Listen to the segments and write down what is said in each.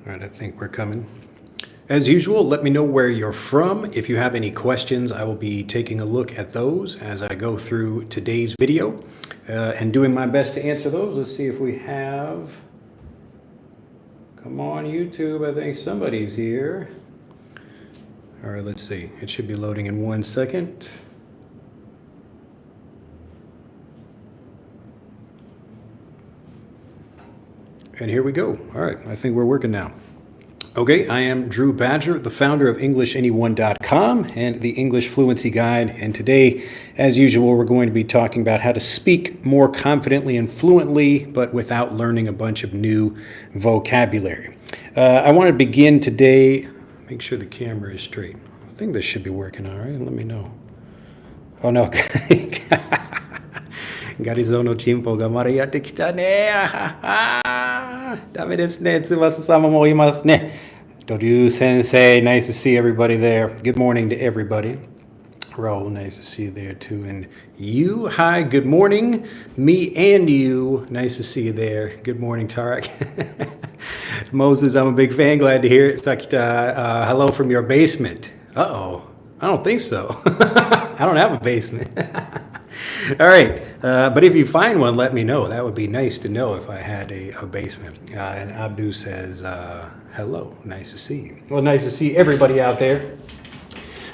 All right, I think we're coming. As usual, let me know where you're from. If you have any questions, I will be taking a look at those as I go through today's video and doing my best to answer those. Let's see if we have... Come on, YouTube. I think somebody's here. All right, let's see. It should be loading in 1 second. And here we go. All right, I think we're working now. Okay, I am Drew Badger, the founder of EnglishAnyone.com and the English Fluency Guide. And today, as usual, we're going to be talking about how to speak more confidently and fluently, but without learning a bunch of new vocabulary. I want to begin today, make sure the camera is straight. I think this should be working all right. Let me know. Oh, no. ガリゾウのチンポがまだやってきたね。ダメですね。翼様もいますね。ドリュー先生, nice to see everybody there. Good morning to everybody. Raul, nice to see you there too. And you, hi, good morning. Me and you, nice to see you there. Good morning, Tarek. Moses, I'm a big fan, glad to hear it. Sakita, hello from your basement. Uh-oh, I don't think so. I don't have a basement. All right, but if you find one, let me know. That would be nice to know if I had a basement. And Abdu says, hello, nice to see you. Well, nice to see everybody out there.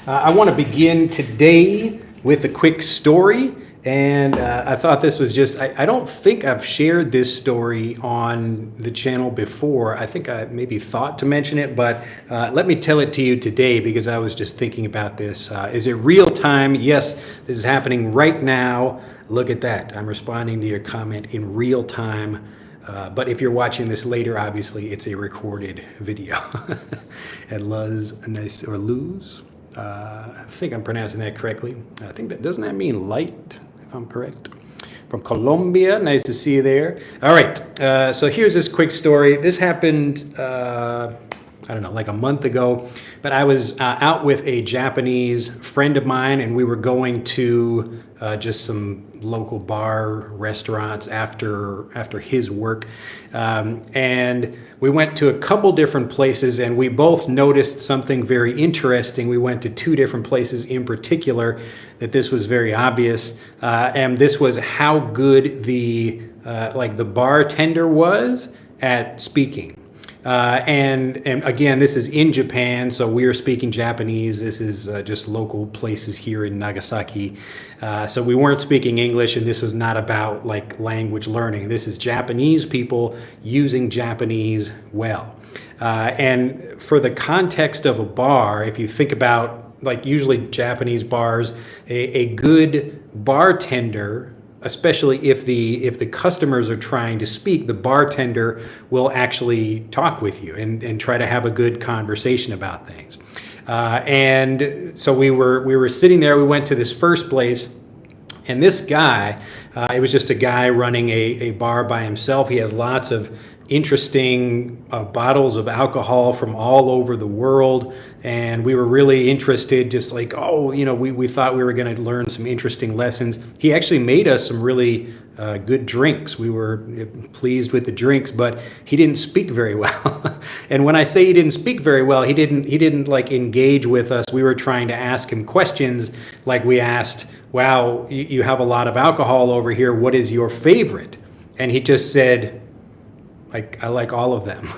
I want to begin today with a quick story. And I thought this was just, I don't think I've shared this story on the channel before. I think I maybe thought to mention it, but let me tell it to you today because I was just thinking about this. Is it real time? Yes, this is happening right now. Look at that. I'm responding to your comment in real time. But if you're watching this later, obviously it's a recorded video. And Luz, nice, or Luz? I think I'm pronouncing that correctly. I think that, doesn't that mean light? If I'm correct. From Colombia, nice to see you there. All right, so here's this quick story. This happened, I don't know, like a month ago, but I was out with a Japanese friend of mine and we were going to just some local bar restaurants after his work. And we went to a couple different places and we both noticed something very interesting. We went to two different places in particular that this was very obvious. And this was how good the bartender was at speaking. And again, this is in Japan, so we are speaking Japanese. This is just local places here in Nagasaki. So we weren't speaking English, and this was not about like language learning. This is Japanese people using Japanese well. And for the context of a bar, if you think about like usually Japanese bars, a good bartender, especially if the customers are trying to speak, the bartender will actually talk with you and try to have a good conversation about things. And so we were sitting there. We went to this first place, and this guy, it was just a guy running a bar by himself. He has lots of interesting bottles of alcohol from all over the world, and we were really interested, just like, we thought we were going to learn some interesting lessons. He actually made us some really good drinks. We were pleased with the drinks, but he didn't speak very well. And when I say he didn't speak very well, he didn't like engage with us. We were trying to ask him questions, like we asked, wow, you have a lot of alcohol over here, what is your favorite? And he just said, I like all of them.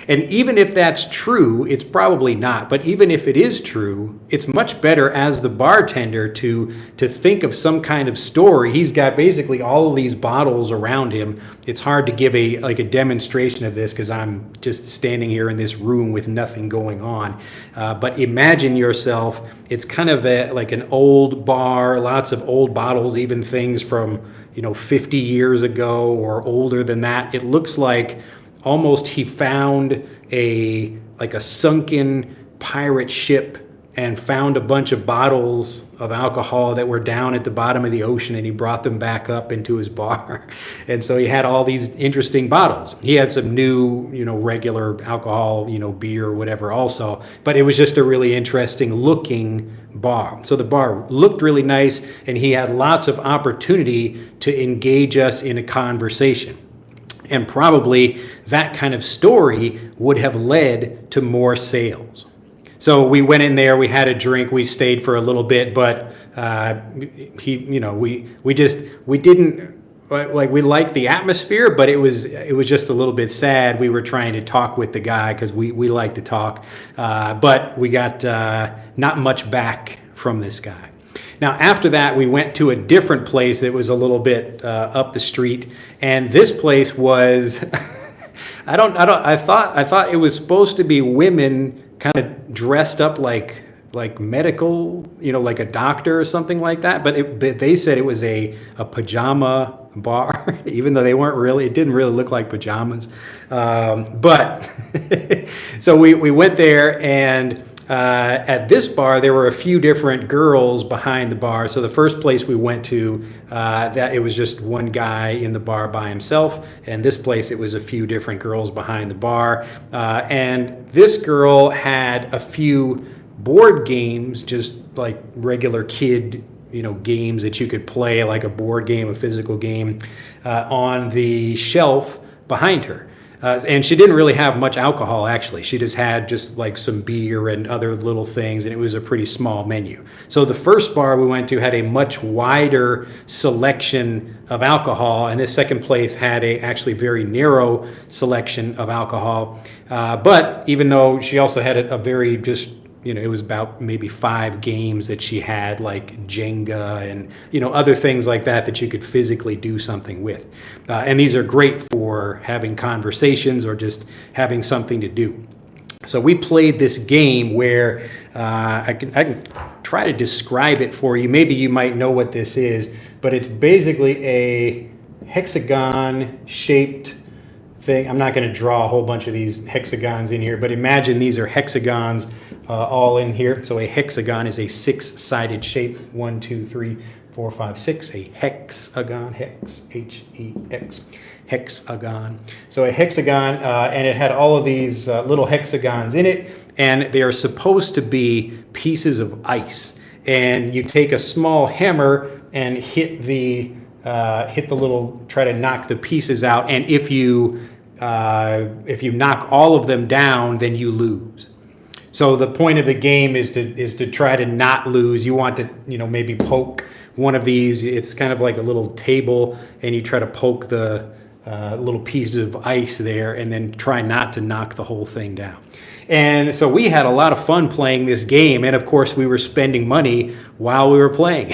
And even if that's true, it's probably not. But even if it is true, it's much better as the bartender to think of some kind of story. He's got basically all of these bottles around him. It's hard to give a demonstration of this because I'm just standing here in this room with nothing going on. But imagine yourself, it's kind of like an old bar, lots of old bottles, even things from 50 years ago or older than that. It looks like almost he found a sunken pirate ship and found a bunch of bottles of alcohol that were down at the bottom of the ocean, and he brought them back up into his bar. And so he had all these interesting bottles. He had some new, regular alcohol, beer or whatever also, but it was just a really interesting looking bar. So the bar looked really nice, and he had lots of opportunity to engage us in a conversation. And probably that kind of story would have led to more sales. So we went in there, we had a drink, we stayed for a little bit, but we didn't, like, we liked the atmosphere, but it was just a little bit sad. We were trying to talk with the guy because we like to talk, but we got not much back from this guy. Now, after that, we went to a different place that was a little bit up the street, and this place was, I thought it was supposed to be women kind of dressed up like medical, like a doctor or something like that, but they said it was a pajama bar, even though it didn't really look like pajamas. But so we went there, and at this bar, there were a few different girls behind the bar. So the first place we went to, that it was just one guy in the bar by himself. And this place, it was a few different girls behind the bar. And this girl had a few board games, just like regular kid, games that you could play, like a board game, a physical game, on the shelf behind her. And she didn't really have much alcohol, actually. She just had like some beer and other little things, and it was a pretty small menu. So the first bar we went to had a much wider selection of alcohol, and this second place had a actually very narrow selection of alcohol. But even though she also had a very just, it was about maybe 5 games that she had, like Jenga and, other things like that you could physically do something with. And these are great for having conversations or just having something to do. So we played this game where I can try to describe it for you. Maybe you might know what this is, but it's basically a hexagon-shaped thing. I'm not going to draw a whole bunch of these hexagons in here, but imagine these are hexagons all in here. So a hexagon is a 6-sided shape. 1, 2, 3, 4, 5, 6. A hexagon, H-E-X, hexagon. So a hexagon, and it had all of these little hexagons in it, and they are supposed to be pieces of ice. And you take a small hammer and hit the little, try to knock the pieces out. And if you knock all of them down, then you lose. So the point of the game is to try to not lose. You want to, maybe poke one of these. It's kind of like a little table, and you try to poke the little pieces of ice there, and then try not to knock the whole thing down. And so we had a lot of fun playing this game, and of course we were spending money while we were playing.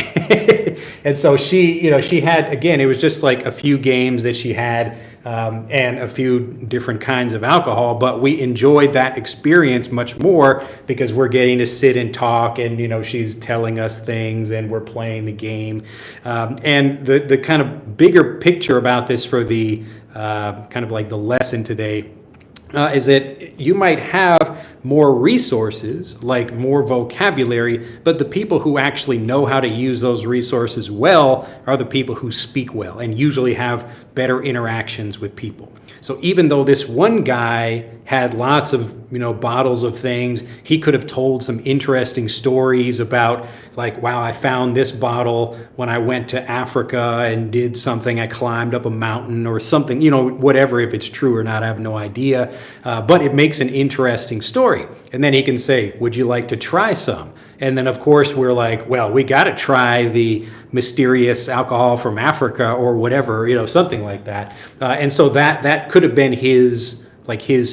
And so she had, again, it was just like a few games that she had, and a few different kinds of alcohol, but we enjoyed that experience much more because we're getting to sit and talk, and she's telling us things, and we're playing the game. And the kind of bigger picture about this for the kind of like the lesson today is that you might have more resources, like more vocabulary, but the people who actually know how to use those resources well are the people who speak well and usually have better interactions with people. So even though this one guy had lots of, bottles of things, he could have told some interesting stories about, like, wow, I found this bottle when I went to Africa and did something. I climbed up a mountain or something, whatever, if it's true or not, I have no idea. But it makes an interesting story. And then he can say, would you like to try some? And then, of course, we're like, well, we got to try the mysterious alcohol from Africa or whatever, something like that. And so that could have been his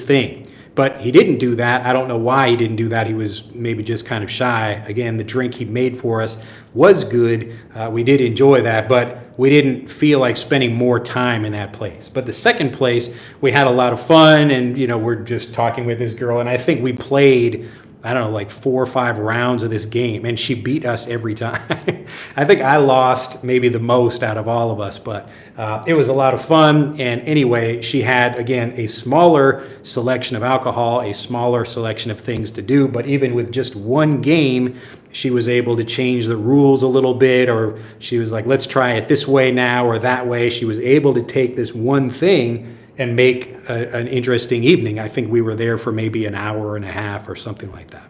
thing. But he didn't do that. I don't know why he didn't do that. He was maybe just kind of shy. Again, the drink he made for us was good. We did enjoy that, but we didn't feel like spending more time in that place. But the second place, we had a lot of fun, and, we're just talking with this girl, and I think we played, I don't know, like 4 or 5 rounds of this game, and she beat us every time. I think I lost maybe the most out of all of us, but it was a lot of fun. And anyway, she had, again, a smaller selection of alcohol, a smaller selection of things to do, but even with just one game, she was able to change the rules a little bit, or she was like, let's try it this way now or that way. She was able to take this one thing and make an interesting evening. I think we were there for maybe an hour and a half or something like that.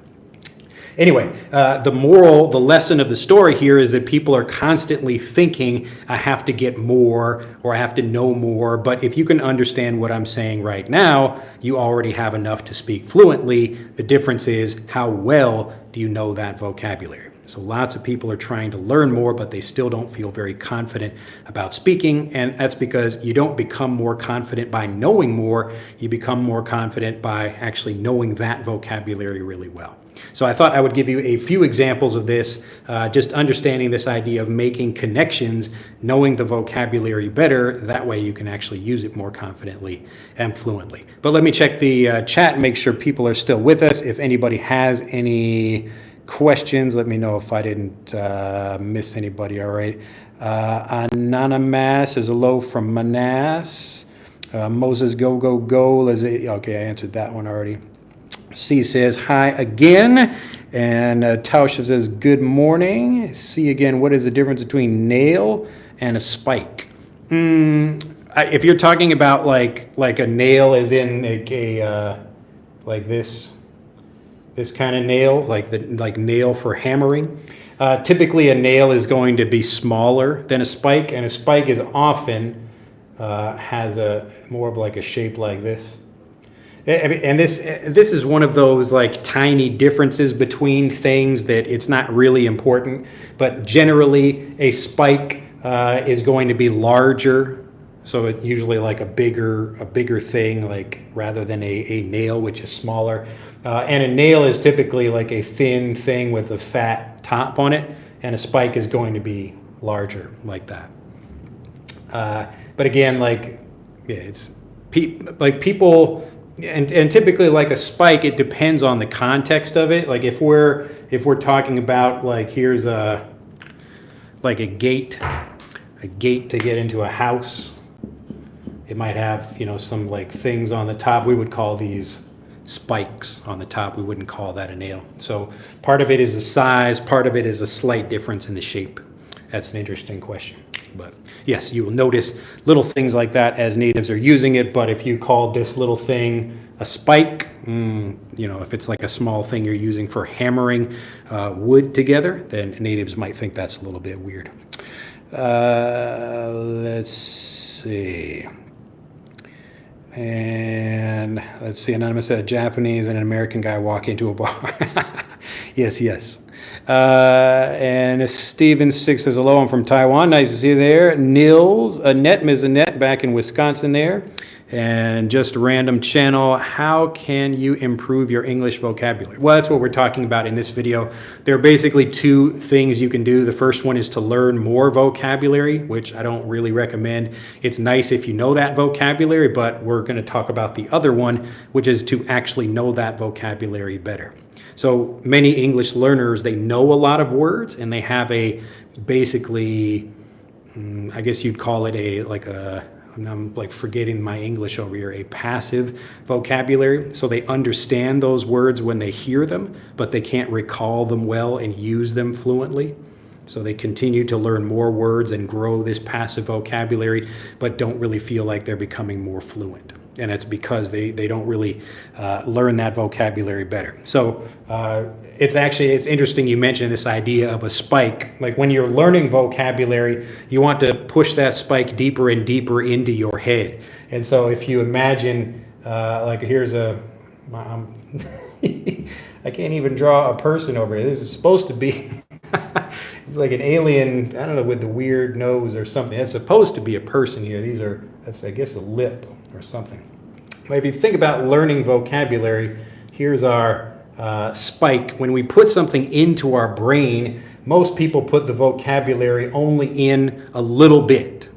Anyway, the lesson of the story here is that people are constantly thinking, I have to get more or I have to know more. But if you can understand what I'm saying right now, you already have enough to speak fluently. The difference is how well do you know that vocabulary? So lots of people are trying to learn more, but they still don't feel very confident about speaking. And that's because you don't become more confident by knowing more. You become more confident by actually knowing that vocabulary really well. So I thought I would give you a few examples of this, just understanding this idea of making connections, knowing the vocabulary better. That way you can actually use it more confidently and fluently. But let me check the chat and make sure people are still with us. If anybody has any questions, let me know if I didn't miss anybody. All right. Anonymous is hello from Manas. Moses, go, go, go. Okay, I answered that one already. C says hi again. And Tausha says good morning. C again, what is the difference between nail and a spike? If you're talking about like a nail as in like this kind of nail, like nail for hammering. Typically a nail is going to be smaller than a spike, and a spike is often has a more of like a shape like this. And this is one of those like tiny differences between things that it's not really important, but generally a spike is going to be larger. So it's usually like a bigger thing, like rather than a nail, which is smaller. And a nail is typically like a thin thing with a fat top on it, and a spike is going to be larger like that. But again, it's like people, and typically like a spike, it depends on the context of it. Like if we're talking about like here's a gate to get into a house. It might have, some like things on the top. We would call these spikes on the top. We wouldn't call that a nail. So part of it is the size, part of it is a slight difference in the shape. That's an interesting question. But yes, you will notice little things like that as natives are using it. But if you called this little thing a spike, if it's like a small thing you're using for hammering wood together, then natives might think that's a little bit weird. Let's see. And let's see, Anonymous said a Japanese and an American guy walk into a bar. Yes. And Steven 6 says, hello, I'm from Taiwan. Nice to see you there. Nils, Annette, Ms. Annette, back in Wisconsin there. And just a random channel, how can you improve your English vocabulary? Well, that's what we're talking about in this video. There are basically two things you can do. The first one is to learn more vocabulary, which I don't really recommend. It's nice if you know that vocabulary, but we're going to talk about the other one, which is to actually know that vocabulary better. So many English learners, they know a lot of words, and they have a basically, I guess you'd call it I'm like forgetting my English over here, a passive vocabulary. So they understand those words when they hear them, but they can't recall them well and use them fluently. So they continue to learn more words and grow this passive vocabulary, but don't really feel like they're becoming more fluent. And it's because they don't really learn that vocabulary better. So it's interesting you mentioned this idea of a spike. Like when you're learning vocabulary, you want to push that spike deeper and deeper into your head. And so if you imagine, here's I can't even draw a person over here. This is supposed to be, it's like an alien, I don't know, with the weird nose or something. It's supposed to be a person here. That's I guess a lip or something. But if you think about learning vocabulary, here's our spike. When we put something into our brain, most people put the vocabulary only in a little bit.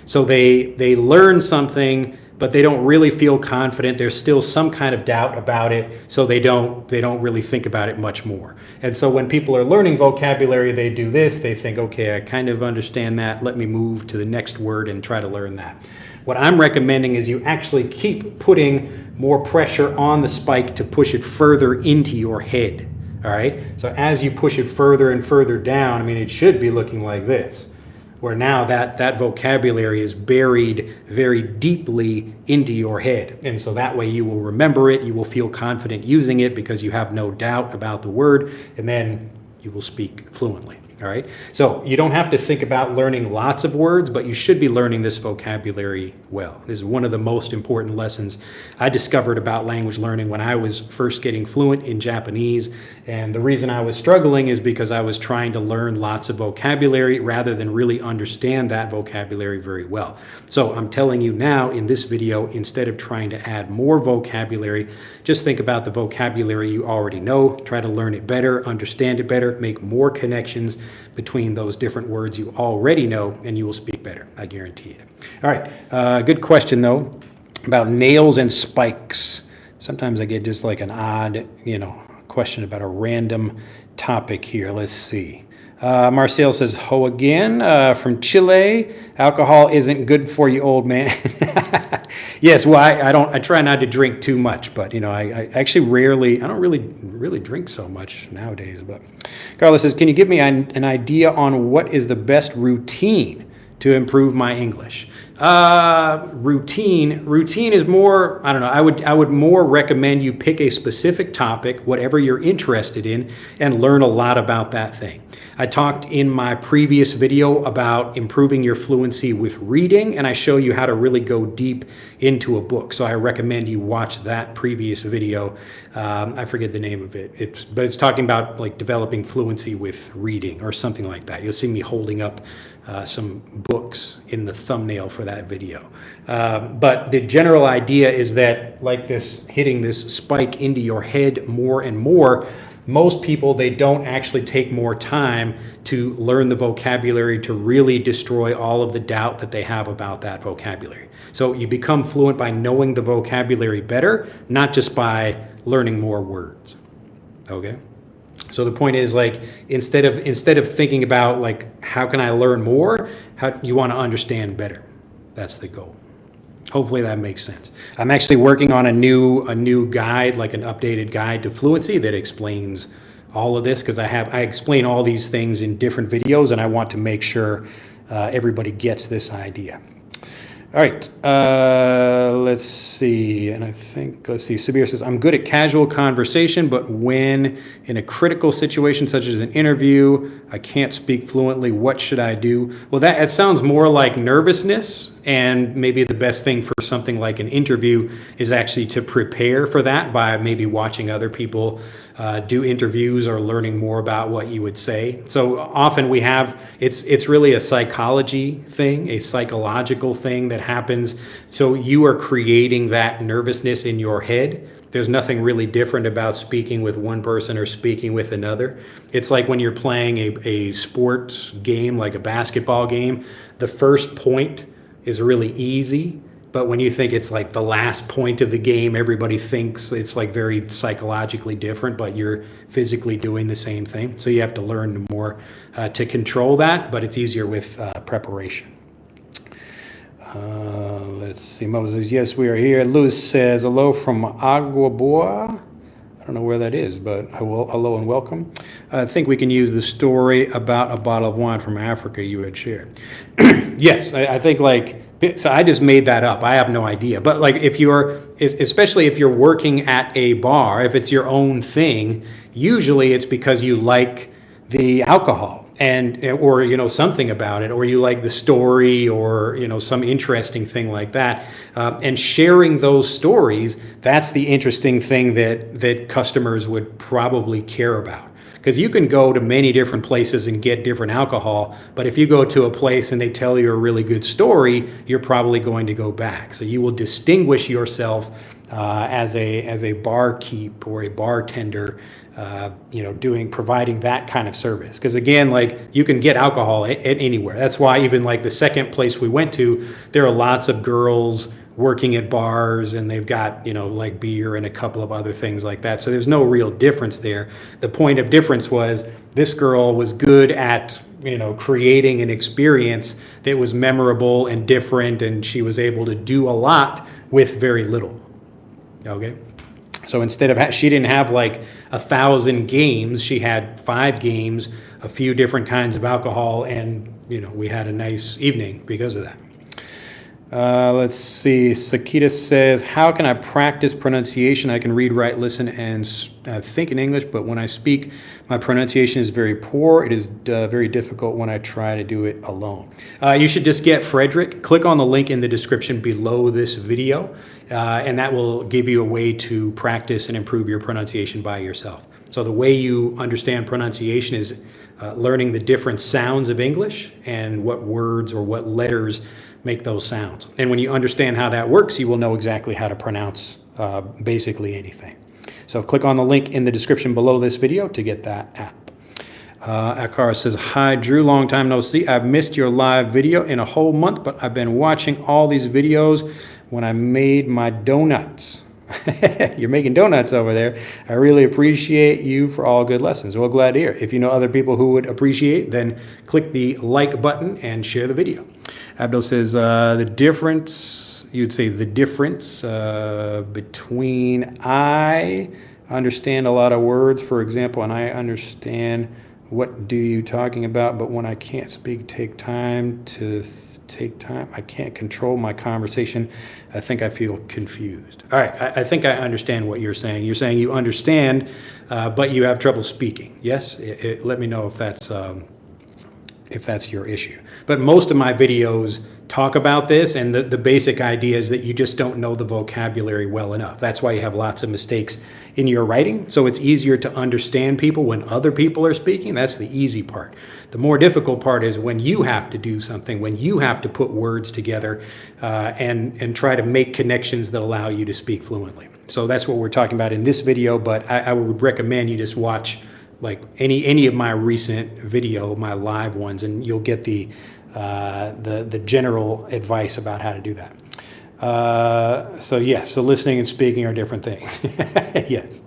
So they learn something, but they don't really feel confident. There's still some kind of doubt about it, so they don't really think about it much more. And so when people are learning vocabulary, they do this. They think, okay, I kind of understand that. Let me move to the next word and try to learn that. What I'm recommending is you actually keep putting more pressure on the spike to push it further into your head. All right? So as you push it further and further down, it should be looking like this. where now that vocabulary is buried very deeply into your head. And so that way you will remember it, you will feel confident using it because you have no doubt about the word, and then you will speak fluently. All right. So you don't have to think about learning lots of words, but you should be learning this vocabulary well. This is one of the most important lessons I discovered about language learning when I was first getting fluent in Japanese. And the reason I was struggling is because I was trying to learn lots of vocabulary rather than really understand that vocabulary very well. So I'm telling you now in this video, instead of trying to add more vocabulary, just think about the vocabulary you already know, try to learn it better, understand it better, make more connections between those different words you already know, and you will speak better. I guarantee it. All right. Good question, though, about nails and spikes. Sometimes I get just like an odd, question about a random topic here. Let's see. Marcel says, ho again, from Chile. Alcohol isn't good for you, old man. Yes, well, I try not to drink too much, but I actually I don't really drink so much nowadays. But Carlos says, can you give me an idea on what is the best routine to improve my English? Routine is more, I don't know, I would more recommend you pick a specific topic, whatever you're interested in, and learn a lot about that thing. I talked in my previous video about improving your fluency with reading, and I show you how to really go deep into a book. So I recommend you watch that previous video. I forget the name of it. But it's talking about like developing fluency with reading or something like that. You'll see me holding up some books in the thumbnail for that video. But the general idea is that like this, hitting this spike into your head more and more, most people, they don't actually take more time to learn the vocabulary to really destroy all of the doubt that they have about that vocabulary. So you become fluent by knowing the vocabulary better, not just by learning more words. Okay? So the point is, like, instead of thinking about like how can I learn more, how you want to understand better. That's the goal. Hopefully that makes sense. I'm actually working on a new guide, like an updated guide to fluency that explains all of this, because I explain all these things in different videos, and I want to make sure everybody gets this idea. All right, let's see. Sabir says, I'm good at casual conversation, but when in a critical situation, such as an interview, I can't speak fluently. What should I do? Well, it sounds more like nervousness, and maybe the best thing for something like an interview is actually to prepare for that by maybe watching other people do interviews or learning more about what you would say. So often it's really a psychology thing, a psychological thing that happens. So you are creating that nervousness in your head. There's nothing really different about speaking with one person or speaking with another. It's like when you're playing a sports game, like a basketball game, the first point is really easy. But when you think it's like the last point of the game, everybody thinks it's like very psychologically different, but you're physically doing the same thing. So you have to learn more to control that, but it's easier with preparation. Let's see, Moses, yes, we are here. Luis says, hello from Agua Boa. I don't know where that is, but hello and welcome. I think we can use the story about a bottle of wine from Africa you had shared. Yes, I think so I just made that up. I have no idea. But like especially if you're working at a bar, if it's your own thing, usually it's because you like the alcohol or something about it, or you like the story, or some interesting thing like that. And sharing those stories, that's the interesting thing that customers would probably care about. Because you can go to many different places and get different alcohol, but if you go to a place and they tell you a really good story, you're probably going to go back. So you will distinguish yourself as a barkeep or a bartender, providing that kind of service. Because again, like, you can get alcohol at anywhere. That's why even like the second place we went to, there are lots of girls working at bars, and they've got like beer and a couple of other things like that. So there's no real difference there. The point of difference was this girl was good at creating an experience that was memorable and different, and she was able to do a lot with very little. Okay, so instead of she didn't have like 1,000 games, she had 5 games a few different kinds of alcohol, and we had a nice evening because of that. Let's see. Sakita says, how can I practice pronunciation? I can read, write, listen, and think in English, but when I speak, my pronunciation is very poor. It is very difficult when I try to do it alone. You should just get Frederick. Click on the link in the description below this video, and that will give you a way to practice and improve your pronunciation by yourself. So the way you understand pronunciation is learning the different sounds of English and what words or what letters make those sounds. And when you understand how that works, you will know exactly how to pronounce basically anything. So click on the link in the description below this video to get that app. Akara says, hi Drew, long time no see. I've missed your live video in a whole month, but I've been watching all these videos when I made my donuts. You're making donuts over there. I really appreciate you for all good lessons. Well, glad to hear. If you know other people who would appreciate, then click the like button and share the video. Abdul says, the difference, you'd say the difference between I understand a lot of words, for example, and I understand what do you talking about, but when I can't speak, take time. I can't control my conversation. I think I feel confused. All right, I think I understand what you're saying. You're saying you understand, but you have trouble speaking. Yes? Let me know if that's your issue. But most of my videos talk about this, and the basic idea is that you just don't know the vocabulary well enough. That's why you have lots of mistakes in your writing. So it's easier to understand people when other people are speaking. That's the easy part. The more difficult part is when you have to do something, when you have to put words together and try to make connections that allow you to speak fluently. So that's what we're talking about in this video, but I would recommend you just watch like any of my recent video, my live ones, and you'll get the general advice about how to do that. So yes, so listening and speaking are different things. Yes.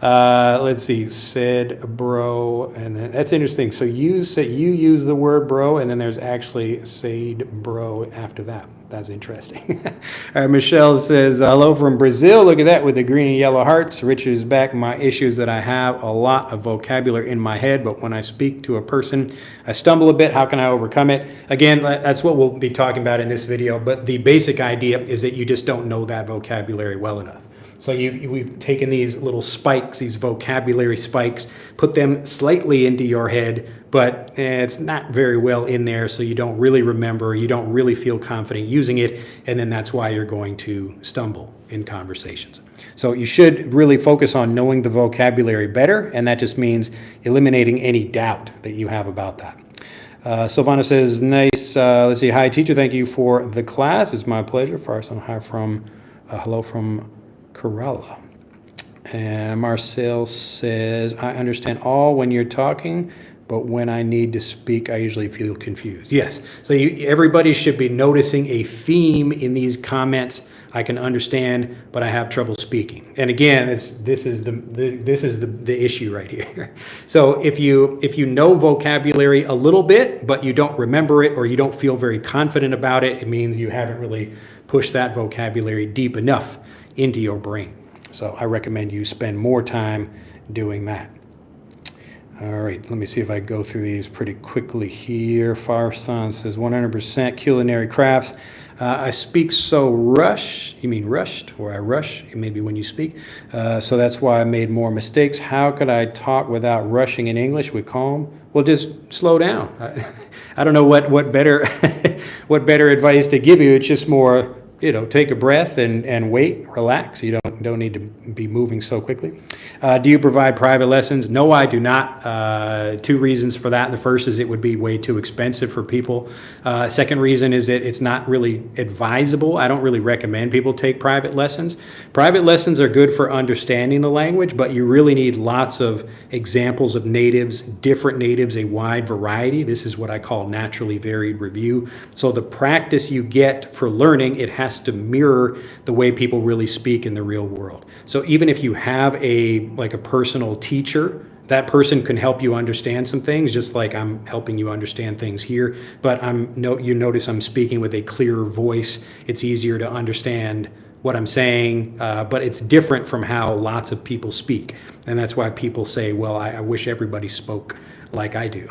Let's see, said bro, and then that's interesting. So you use the word bro, and then there's actually said bro after that. That's interesting. All right, Michelle says, hello from Brazil. Look at that with the green and yellow hearts. Richard is back. My issue is that I have a lot of vocabulary in my head, but when I speak to a person, I stumble a bit. How can I overcome it? Again, that's what we'll be talking about in this video, but the basic idea is that you just don't know that vocabulary well enough. So we've taken these little spikes, these vocabulary spikes, put them slightly into your head, but it's not very well in there, so you don't really remember, you don't really feel confident using it, and then that's why you're going to stumble in conversations. So you should really focus on knowing the vocabulary better, and that just means eliminating any doubt that you have about that. Silvana says, nice, let's see, hi teacher, thank you for the class. It's my pleasure. Farson, hi from, hello from Kerala. And Marcel says, I understand all when you're talking, but when I need to speak, I usually feel confused. Yes, so everybody should be noticing a theme in these comments. I can understand, but I have trouble speaking. And again, this is the issue right here. So if you know vocabulary a little bit, but you don't remember it or you don't feel very confident about it, it means you haven't really pushed that vocabulary deep enough into your brain. So I recommend you spend more time doing that. All right, let me see if I go through these pretty quickly here. Farsan says 100% culinary crafts. I speak so rushed. You mean rushed, or I rush, maybe when you speak. So that's why I made more mistakes. How could I talk without rushing in English with calm? Well, just slow down. I don't know what better what better advice to give you. It's just more, take a breath and wait, relax. You don't need to be moving so quickly. Do you provide private lessons? No, I do not. Two reasons for that. The first is it would be way too expensive for people. Second reason is that it's not really advisable. I don't really recommend people take private lessons. Private lessons are good for understanding the language, but you really need lots of examples of natives, different natives, a wide variety. This is what I call naturally varied review. So the practice you get for learning, it has to mirror the way people really speak in the real world. So even if you have a personal teacher, that person can help you understand some things, just like I'm helping you understand things here. But you notice I'm speaking with a clearer voice. It's easier to understand what I'm saying, but it's different from how lots of people speak. And that's why people say, well, I wish everybody spoke like I do.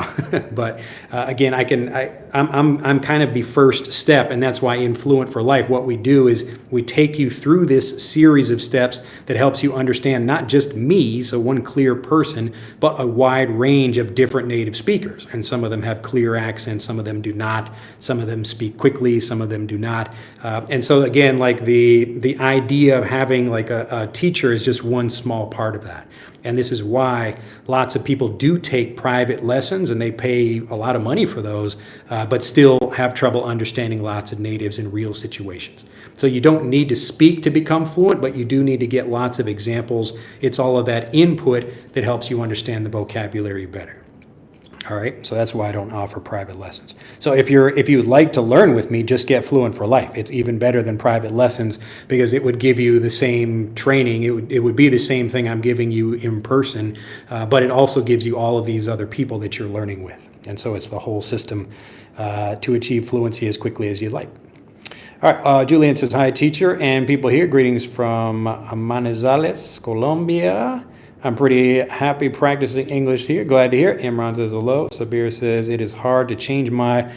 But again, I'm kind of the first step, and that's why in Fluent for Life, what we do is we take you through this series of steps that helps you understand not just me, so one clear person, but a wide range of different native speakers. And some of them have clear accents, some of them do not, some of them speak quickly, some of them do not. And so again, like the idea of having like a teacher is just one small part of that. And this is why lots of people do take private lessons and they pay a lot of money for those, but still have trouble understanding lots of natives in real situations. So you don't need to speak to become fluent, but you do need to get lots of examples. It's all of that input that helps you understand the vocabulary better. All right, so that's why I don't offer private lessons. So if you'd like to learn with me, just get Fluent for Life. It's even better than private lessons because it would give you the same training. It would be the same thing I'm giving you in person, but it also gives you all of these other people that you're learning with. And so it's the whole system to achieve fluency as quickly as you'd like. All right, Julian says, hi, teacher and people here. Greetings from Manizales, Colombia. I'm pretty happy practicing English here. Glad to hear it. Imran says hello. Sabir says it is hard to change my.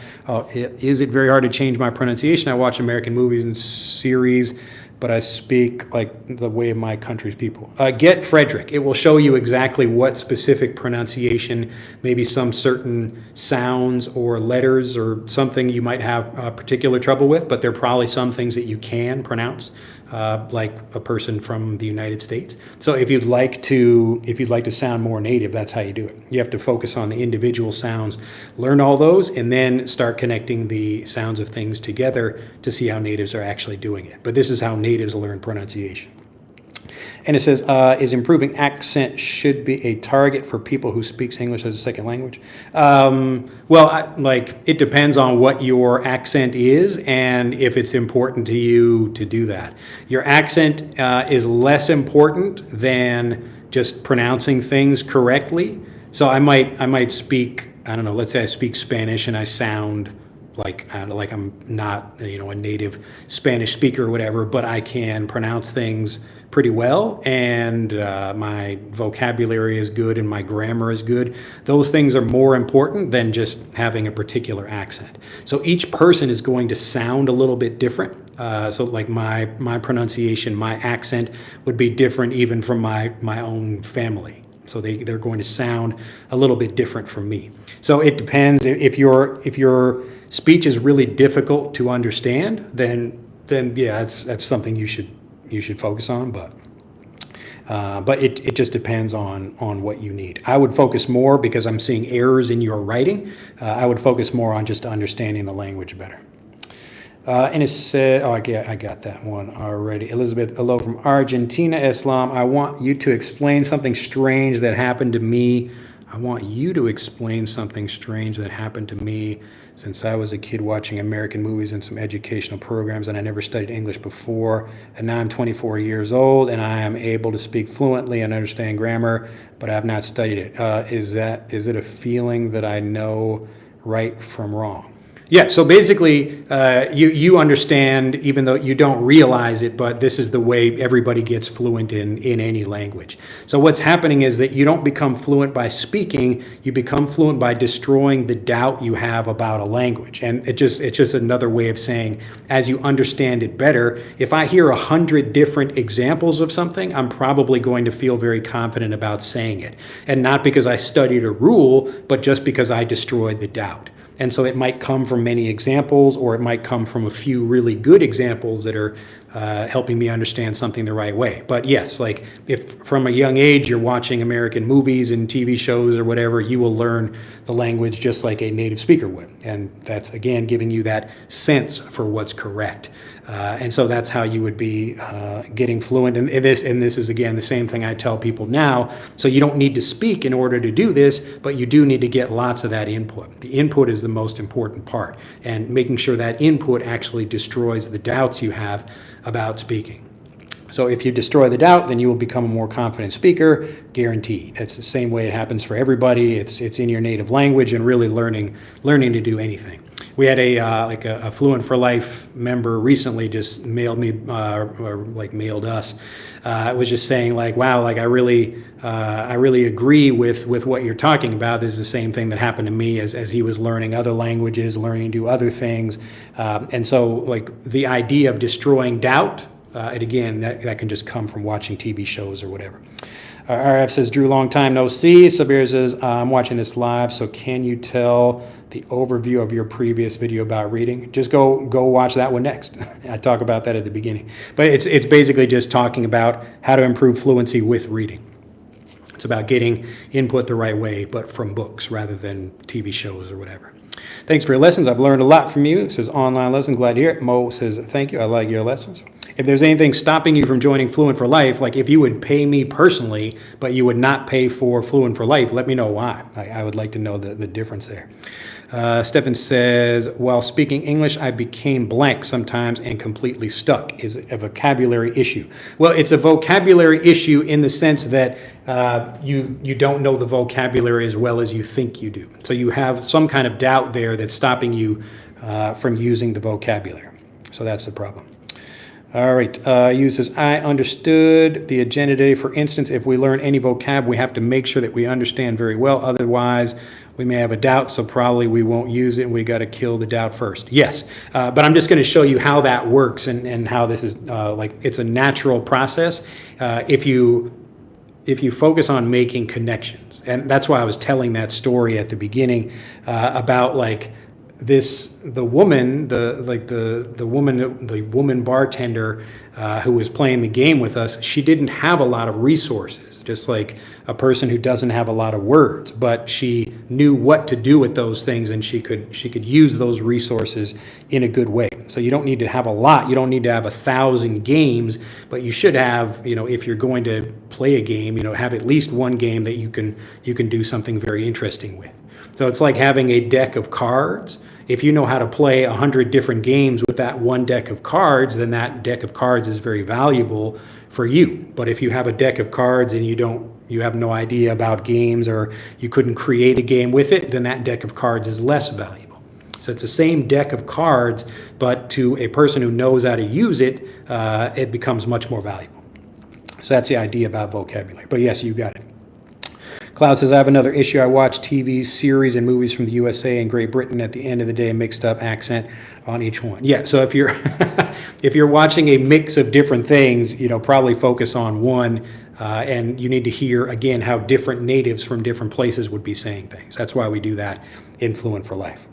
Is it very hard to change my pronunciation? I watch American movies and series, but I speak like the way of my country's people. Get Frederick. It will show you exactly what specific pronunciation, maybe some certain sounds or letters or something you might have particular trouble with, but there are probably some things that you can pronounce. Like a person from the United States. So if you'd like to sound more native, that's how you do it. You have to focus on the individual sounds, learn all those, and then start connecting the sounds of things together to see how natives are actually doing it. But this is how natives learn pronunciation. And it says, is improving accent should be a target for people who speaks English as a second language? It depends on what your accent is and if it's important to you to do that. Your accent is less important than just pronouncing things correctly. So I might speak, I don't know, let's say I speak Spanish and I sound like I'm not, a native Spanish speaker or whatever, but I can pronounce things pretty well, and my vocabulary is good and my grammar is good. Those things are more important than just having a particular accent. So each person is going to sound a little bit different. So like my pronunciation, my accent would be different even from my own family. So they're going to sound a little bit different from me. So it depends. If your speech is really difficult to understand, then yeah, that's something you should focus on, but it just depends on what you need. I would focus more, because I'm seeing errors in your writing, I would focus more on just understanding the language better. And it said, I got that one already. Elizabeth, hello from Argentina. Islam, I want you to explain something strange that happened to me. I want you to explain something strange that happened to me since I was a kid watching American movies and some educational programs, and I never studied English before. And now I'm 24 years old and I am able to speak fluently and understand grammar, but I have not studied it. Is it a feeling that I know right from wrong? Yeah, so basically, you understand, even though you don't realize it, but this is the way everybody gets fluent in any language. So what's happening is that you don't become fluent by speaking, you become fluent by destroying the doubt you have about a language. And it's just another way of saying, as you understand it better, if I hear 100 different examples of something, I'm probably going to feel very confident about saying it. And not because I studied a rule, but just because I destroyed the doubt. And so it might come from many examples, or it might come from a few really good examples that are helping me understand something the right way. But yes, like if from a young age you're watching American movies and TV shows or whatever, you will learn the language just like a native speaker would. And that's, again, giving you that sense for what's correct. And so that's how you would be getting fluent. And this is, again, the same thing I tell people now. So you don't need to speak in order to do this, but you do need to get lots of that input. The input is the most important part, and making sure that input actually destroys the doubts you have about speaking. So if you destroy the doubt, then you will become a more confident speaker, guaranteed. It's the same way it happens for everybody. It's in your native language and really learning to do anything. We had a Fluent for Life member recently just mailed me or like mailed us. It was just saying like, wow, like I really agree with what you're talking about. This is the same thing that happened to me as he was learning other languages, learning to do other things, and so like the idea of destroying doubt. And again, that can just come from watching TV shows or whatever. RF says, Drew, long time no see. Sabir says, I'm watching this live, so can you tell the overview of your previous video about reading? Just go watch that one next. I talk about that at the beginning. But it's basically just talking about how to improve fluency with reading. It's about getting input the right way, but from books rather than TV shows or whatever. Thanks for your lessons. I've learned a lot from you. It says online lessons. Glad to hear it. Mo says, thank you. I like your lessons. If there's anything stopping you from joining Fluent for Life, like if you would pay me personally, but you would not pay for Fluent for Life, let me know why. I would like to know the difference there. Stefan says, while speaking English, I became blank sometimes and completely stuck. Is it a vocabulary issue? Well, it's a vocabulary issue in the sense that you don't know the vocabulary as well as you think you do. So you have some kind of doubt there that's stopping you from using the vocabulary. So that's the problem. All right, you says, I understood the agenda today. For instance, if we learn any vocab, we have to make sure that we understand very well. Otherwise, we may have a doubt, so probably we won't use it, and we got to kill the doubt first. Yes, but I'm just going to show you how that works and how this is it's a natural process. If you focus on making connections, and that's why I was telling that story at the beginning about like the woman bartender who was playing the game with us. She didn't have a lot of resources, just like a person who doesn't have a lot of words, but she knew what to do with those things, and she could use those resources in a good way. So you don't need to have a lot. You don't need to have 1,000 games, but you should have, if you're going to play a game, have at least one game that you can do something very interesting with. So it's like having a deck of cards. If you know how to play 100 different games with that one deck of cards, then that deck of cards is very valuable for you. But if you have a deck of cards and you have no idea about games, or you couldn't create a game with it, then that deck of cards is less valuable. So it's the same deck of cards, but to a person who knows how to use it, it becomes much more valuable. So that's the idea about vocabulary. But yes, you got it. Cloud says, I have another issue. I watch TV series and movies from the USA and Great Britain. At the end of the day, a mixed up accent on each one. Yeah, so if you're if you're watching a mix of different things, probably focus on one, and you need to hear, again, how different natives from different places would be saying things. That's why we do that in Fluent for Life.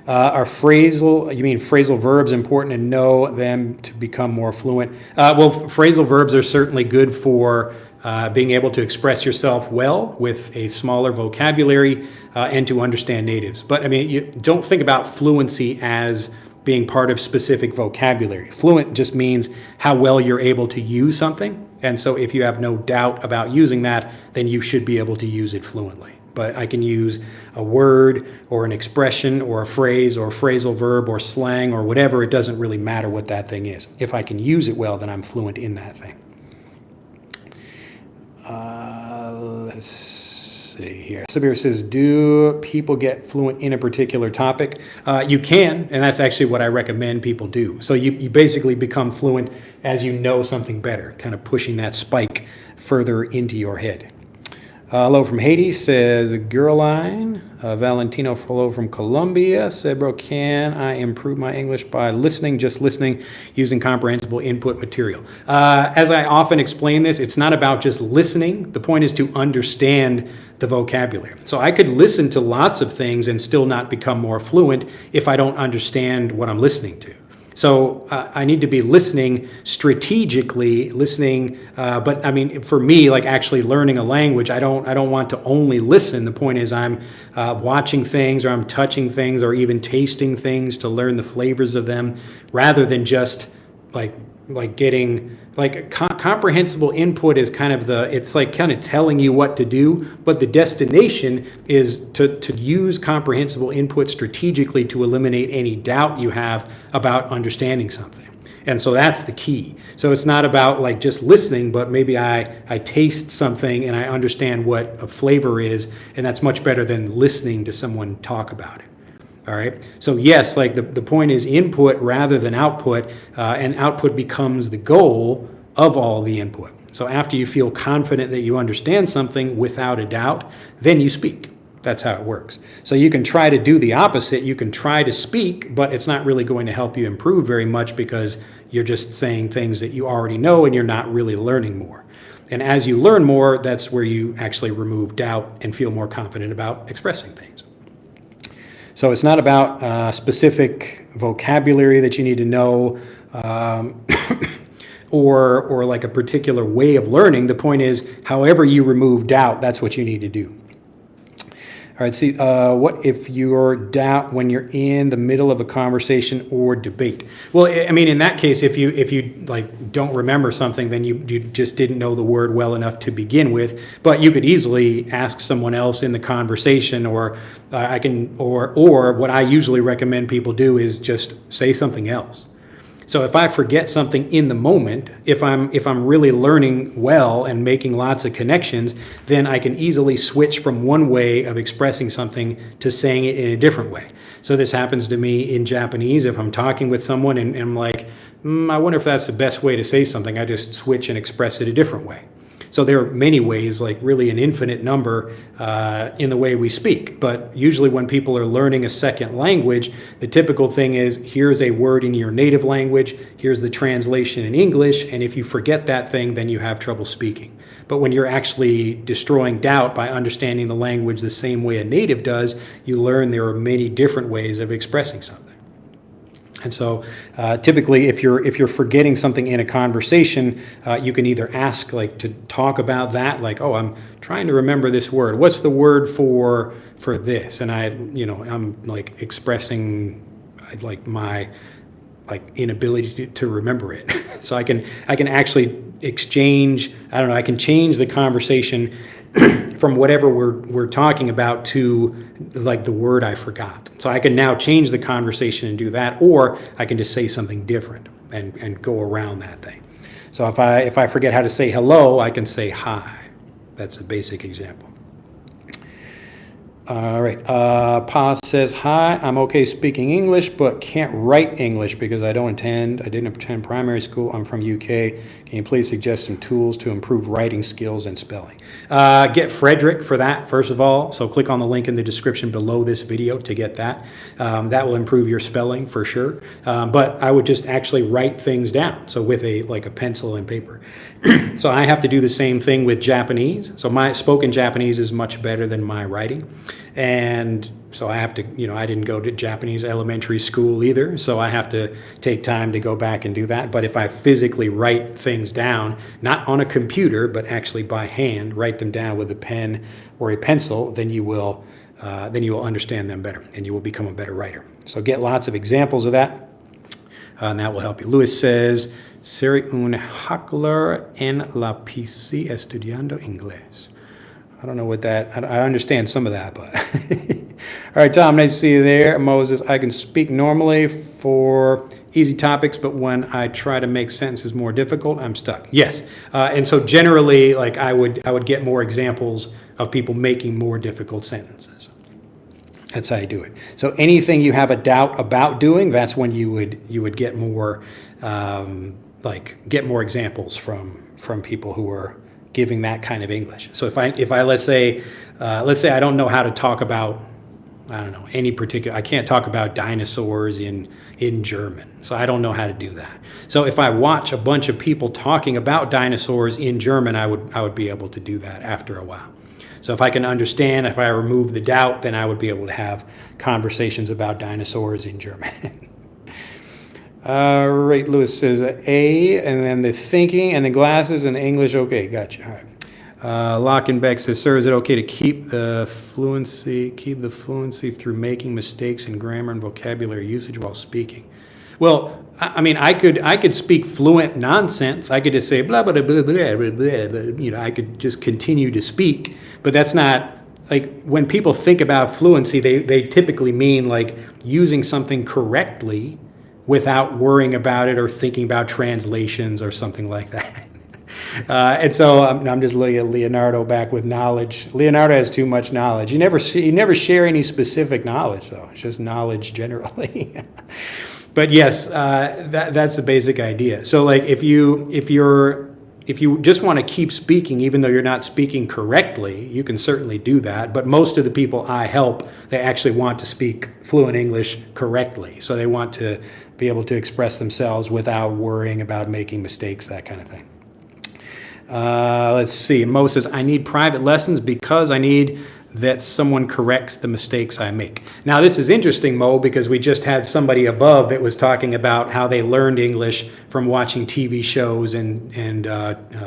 Are phrasal verbs important to know them to become more fluent? Well, phrasal verbs are certainly good for being able to express yourself well with a smaller vocabulary and to understand natives. But you don't think about fluency as being part of specific vocabulary. Fluent just means how well you're able to use something. And so if you have no doubt about using that, then you should be able to use it fluently. But I can use a word or an expression or a phrase or a phrasal verb or slang or whatever. It doesn't really matter what that thing is. If I can use it well, then I'm fluent in that thing. Let's see here. Sabir says, do people get fluent in a particular topic? You can, and that's actually what I recommend people do. So you basically become fluent as you know something better, kind of pushing that spike further into your head. Hello from Haiti, says Gerline. Valentino Hello from Colombia said, bro, can I improve my English by just listening, using comprehensible input material? As I often explain this, it's not about just listening. The point is to understand the vocabulary. So I could listen to lots of things and still not become more fluent if I don't understand what I'm listening to. So I need to be listening strategically, but for me, like actually learning a language, I don't want to only listen. The point is I'm watching things, or I'm touching things, or even tasting things to learn the flavors of them, rather than just getting comprehensible input is kind of telling you what to do, but the destination is to use comprehensible input strategically to eliminate any doubt you have about understanding something. And so that's the key. So it's not about just listening, but maybe I taste something and I understand what a flavor is, and that's much better than listening to someone talk about it. All right. So yes, like the point is input rather than output, and output becomes the goal of all the input. So after you feel confident that you understand something without a doubt, then you speak. That's how it works. So you can try to do the opposite. You can try to speak, but it's not really going to help you improve very much because you're just saying things that you already know and you're not really learning more. And as you learn more, that's where you actually remove doubt and feel more confident about expressing things. So it's not about specific vocabulary that you need to know or like a particular way of learning. The point is, however you remove doubt, that's what you need to do. All right, see, what if you're doubt when you're in the middle of a conversation or debate? Well, I mean, in that case, if you like don't remember something, then you just didn't know the word well enough to begin with. But you could easily ask someone else in the conversation, or or what I usually recommend people do is just say something else. So if I forget something in the moment, if I'm really learning well and making lots of connections, then I can easily switch from one way of expressing something to saying it in a different way. So this happens to me in Japanese. If I'm talking with someone and I'm like, I wonder if that's the best way to say something, I just switch and express it a different way. So there are many ways, like really an infinite number in the way we speak. But usually when people are learning a second language, the typical thing is, here's a word in your native language, here's the translation in English, and if you forget that thing, then you have trouble speaking. But when you're actually destroying doubt by understanding the language the same way a native does, you learn there are many different ways of expressing something. And so typically if you're forgetting something in a conversation, you can either ask like to talk about that, like, oh, I'm trying to remember this word. What's the word for this? And I'm like expressing like my inability to remember it. So I can actually exchange, I can change the conversation from whatever we're talking about to like the word I forgot. So I can now change the conversation and do that, or I can just say something different and go around that thing. So if I forget how to say hello, I can say hi. That's a basic example. All right. Pa says, hi, I'm okay speaking English, but can't write English because I didn't attend primary school. I'm from UK. Can you please suggest some tools to improve writing skills and spelling? Get Frederick for that, first of all. So click on the link in the description below this video to get that. That will improve your spelling for sure. But I would just actually write things down. So with a pencil and paper. So I have to do the same thing with Japanese. So my spoken Japanese is much better than my writing. And so I have to, I didn't go to Japanese elementary school either. So I have to take time to go back and do that. But if I physically write things down, not on a computer, but actually by hand, write them down with a pen or a pencil, then you will understand them better and you will become a better writer. So get lots of examples of that. And that will help you. Lewis says, Soy un hablar en la PC estudiando inglés. I don't know what that, I understand some of that, but. All right, Tom, nice to see you there. Moses, I can speak normally for easy topics, but when I try to make sentences more difficult, I'm stuck. Yes, and so generally, like I would get more examples of people making more difficult sentences. That's how you do it. So anything you have a doubt about doing, that's when you would get more get more examples from people who are giving that kind of English. So if I let's say I don't know how to talk about any particular, I can't talk about dinosaurs in German. So I don't know how to do that. So if I watch a bunch of people talking about dinosaurs in German, I would be able to do that after a while. So if I can understand, if I remove the doubt, then I would be able to have conversations about dinosaurs in German. All right, Lewis says A, and then the thinking and the glasses and the English. Okay, gotcha. All right. Lockenbeck says, sir, is it okay to keep the fluency through making mistakes in grammar and vocabulary usage while speaking? Well, I mean, I could speak fluent nonsense. I could just say blah blah blah blah blah blah, blah. I could just continue to speak, but that's not like when people think about fluency, they typically mean like using something correctly without worrying about it or thinking about translations or something like that. And so I'm just looking at Leonardo back with knowledge. Leonardo has too much knowledge. You never share any specific knowledge, though. It's just knowledge generally. But yes, that's the basic idea. So like if you just want to keep speaking, even though you're not speaking correctly, you can certainly do that. But most of the people I help, they actually want to speak fluent English correctly. So they want to be able to express themselves without worrying about making mistakes, that kind of thing. Let's see. Mo says, I need private lessons because I need that someone corrects the mistakes I make. Now, this is interesting, Mo, because we just had somebody above that was talking about how they learned English from watching TV shows and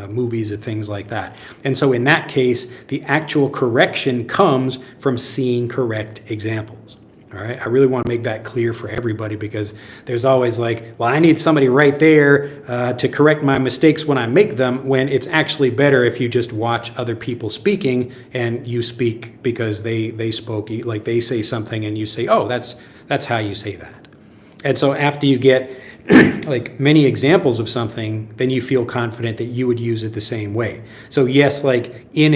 movies or things like that. And so in that case, the actual correction comes from seeing correct examples. All right, I really want to make that clear for everybody because there's always like, well, I need somebody right there to correct my mistakes when I make them, when it's actually better if you just watch other people speaking and you speak because they spoke, like they say something and you say, oh, that's how you say that. And so after you get like many examples of something, then you feel confident that you would use it the same way. So yes, like in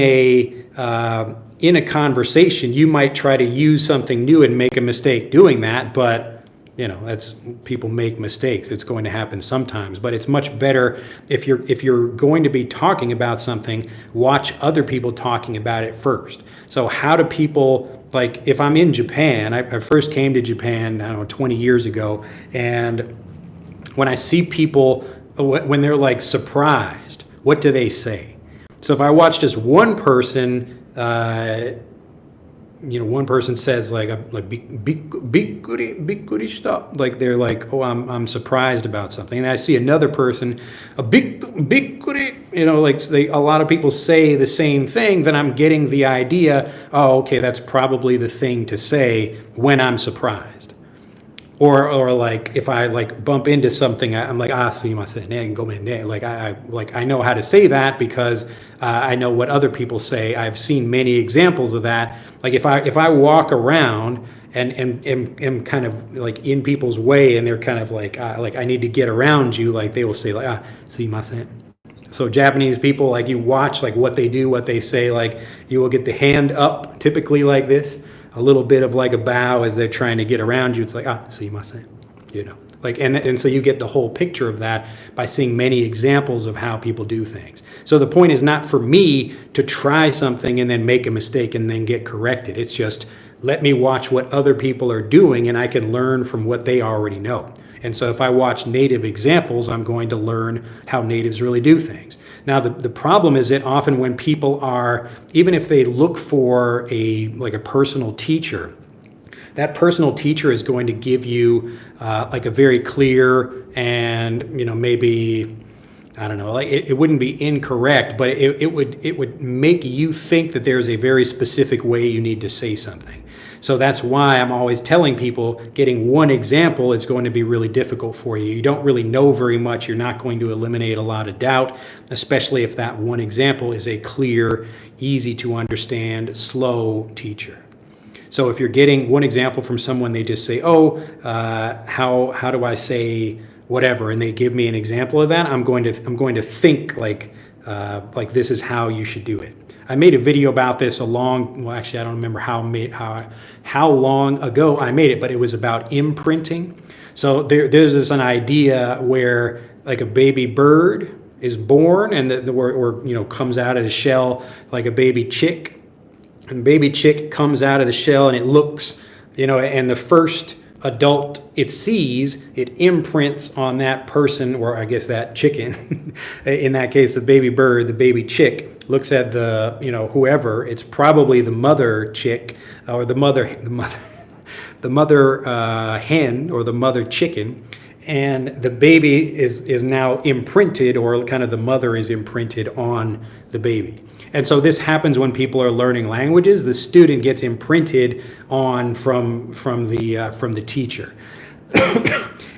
a conversation, you might try to use something new and make a mistake doing that, but you know, that's, people make mistakes. It's going to happen sometimes, but it's much better if you're going to be talking about something, watch other people talking about it first. So how do people, like if I'm in Japan, I first came to Japan, I don't know, 20 years ago, and when I see people, when they're like surprised, what do they say? So if I watch just one person, one person says like big stuff, like they're like, oh, I'm surprised about something, and I see another person, a big like a lot of people say the same thing, then I'm getting the idea, oh, okay, that's probably the thing to say when I'm surprised. Or like if I like bump into something, I'm like, like I know how to say that because I know what other people say. I've seen many examples of that. Like if I walk around and am kind of like in people's way and they're kind of like I need to get around you, like they will say like sumimasen. So Japanese people, like you watch like what they do, what they say, like you will get the hand up typically like this. A little bit of like a bow as they're trying to get around you. It's like, sumimasen, like, and so you get the whole picture of that by seeing many examples of how people do things. So the point is not for me to try something and then make a mistake and then get corrected. It's just, let me watch what other people are doing and I can learn from what they already know. And so if I watch native examples, I'm going to learn how natives really do things. Now, the problem is that often when people are, even if they look for a personal teacher, that personal teacher is going to give you like a very clear and, maybe, I don't know, like it wouldn't be incorrect, but it would make you think that there's a very specific way you need to say something. So that's why I'm always telling people getting one example is going to be really difficult for you. You don't really know very much. You're not going to eliminate a lot of doubt, especially if that one example is a clear, easy to understand, slow teacher. So if you're getting one example from someone, they just say, how do I say whatever, and they give me an example of that, I'm going to think like this is how you should do it. I made a video about this I don't remember how long ago I made it, but it was about imprinting. So there's an idea where like a baby bird is born and comes out of the shell like a baby chick, and the baby chick comes out of the shell and it looks, and the first adult it sees, it imprints on that person, or I guess that chicken. In that case, the baby bird, the baby chick, looks at the, whoever, it's probably the mother chick, or the mother hen, or the mother chicken, and the baby is now imprinted, or kind of the mother is imprinted on the baby. And so this happens when people are learning languages. The student gets imprinted on from the teacher.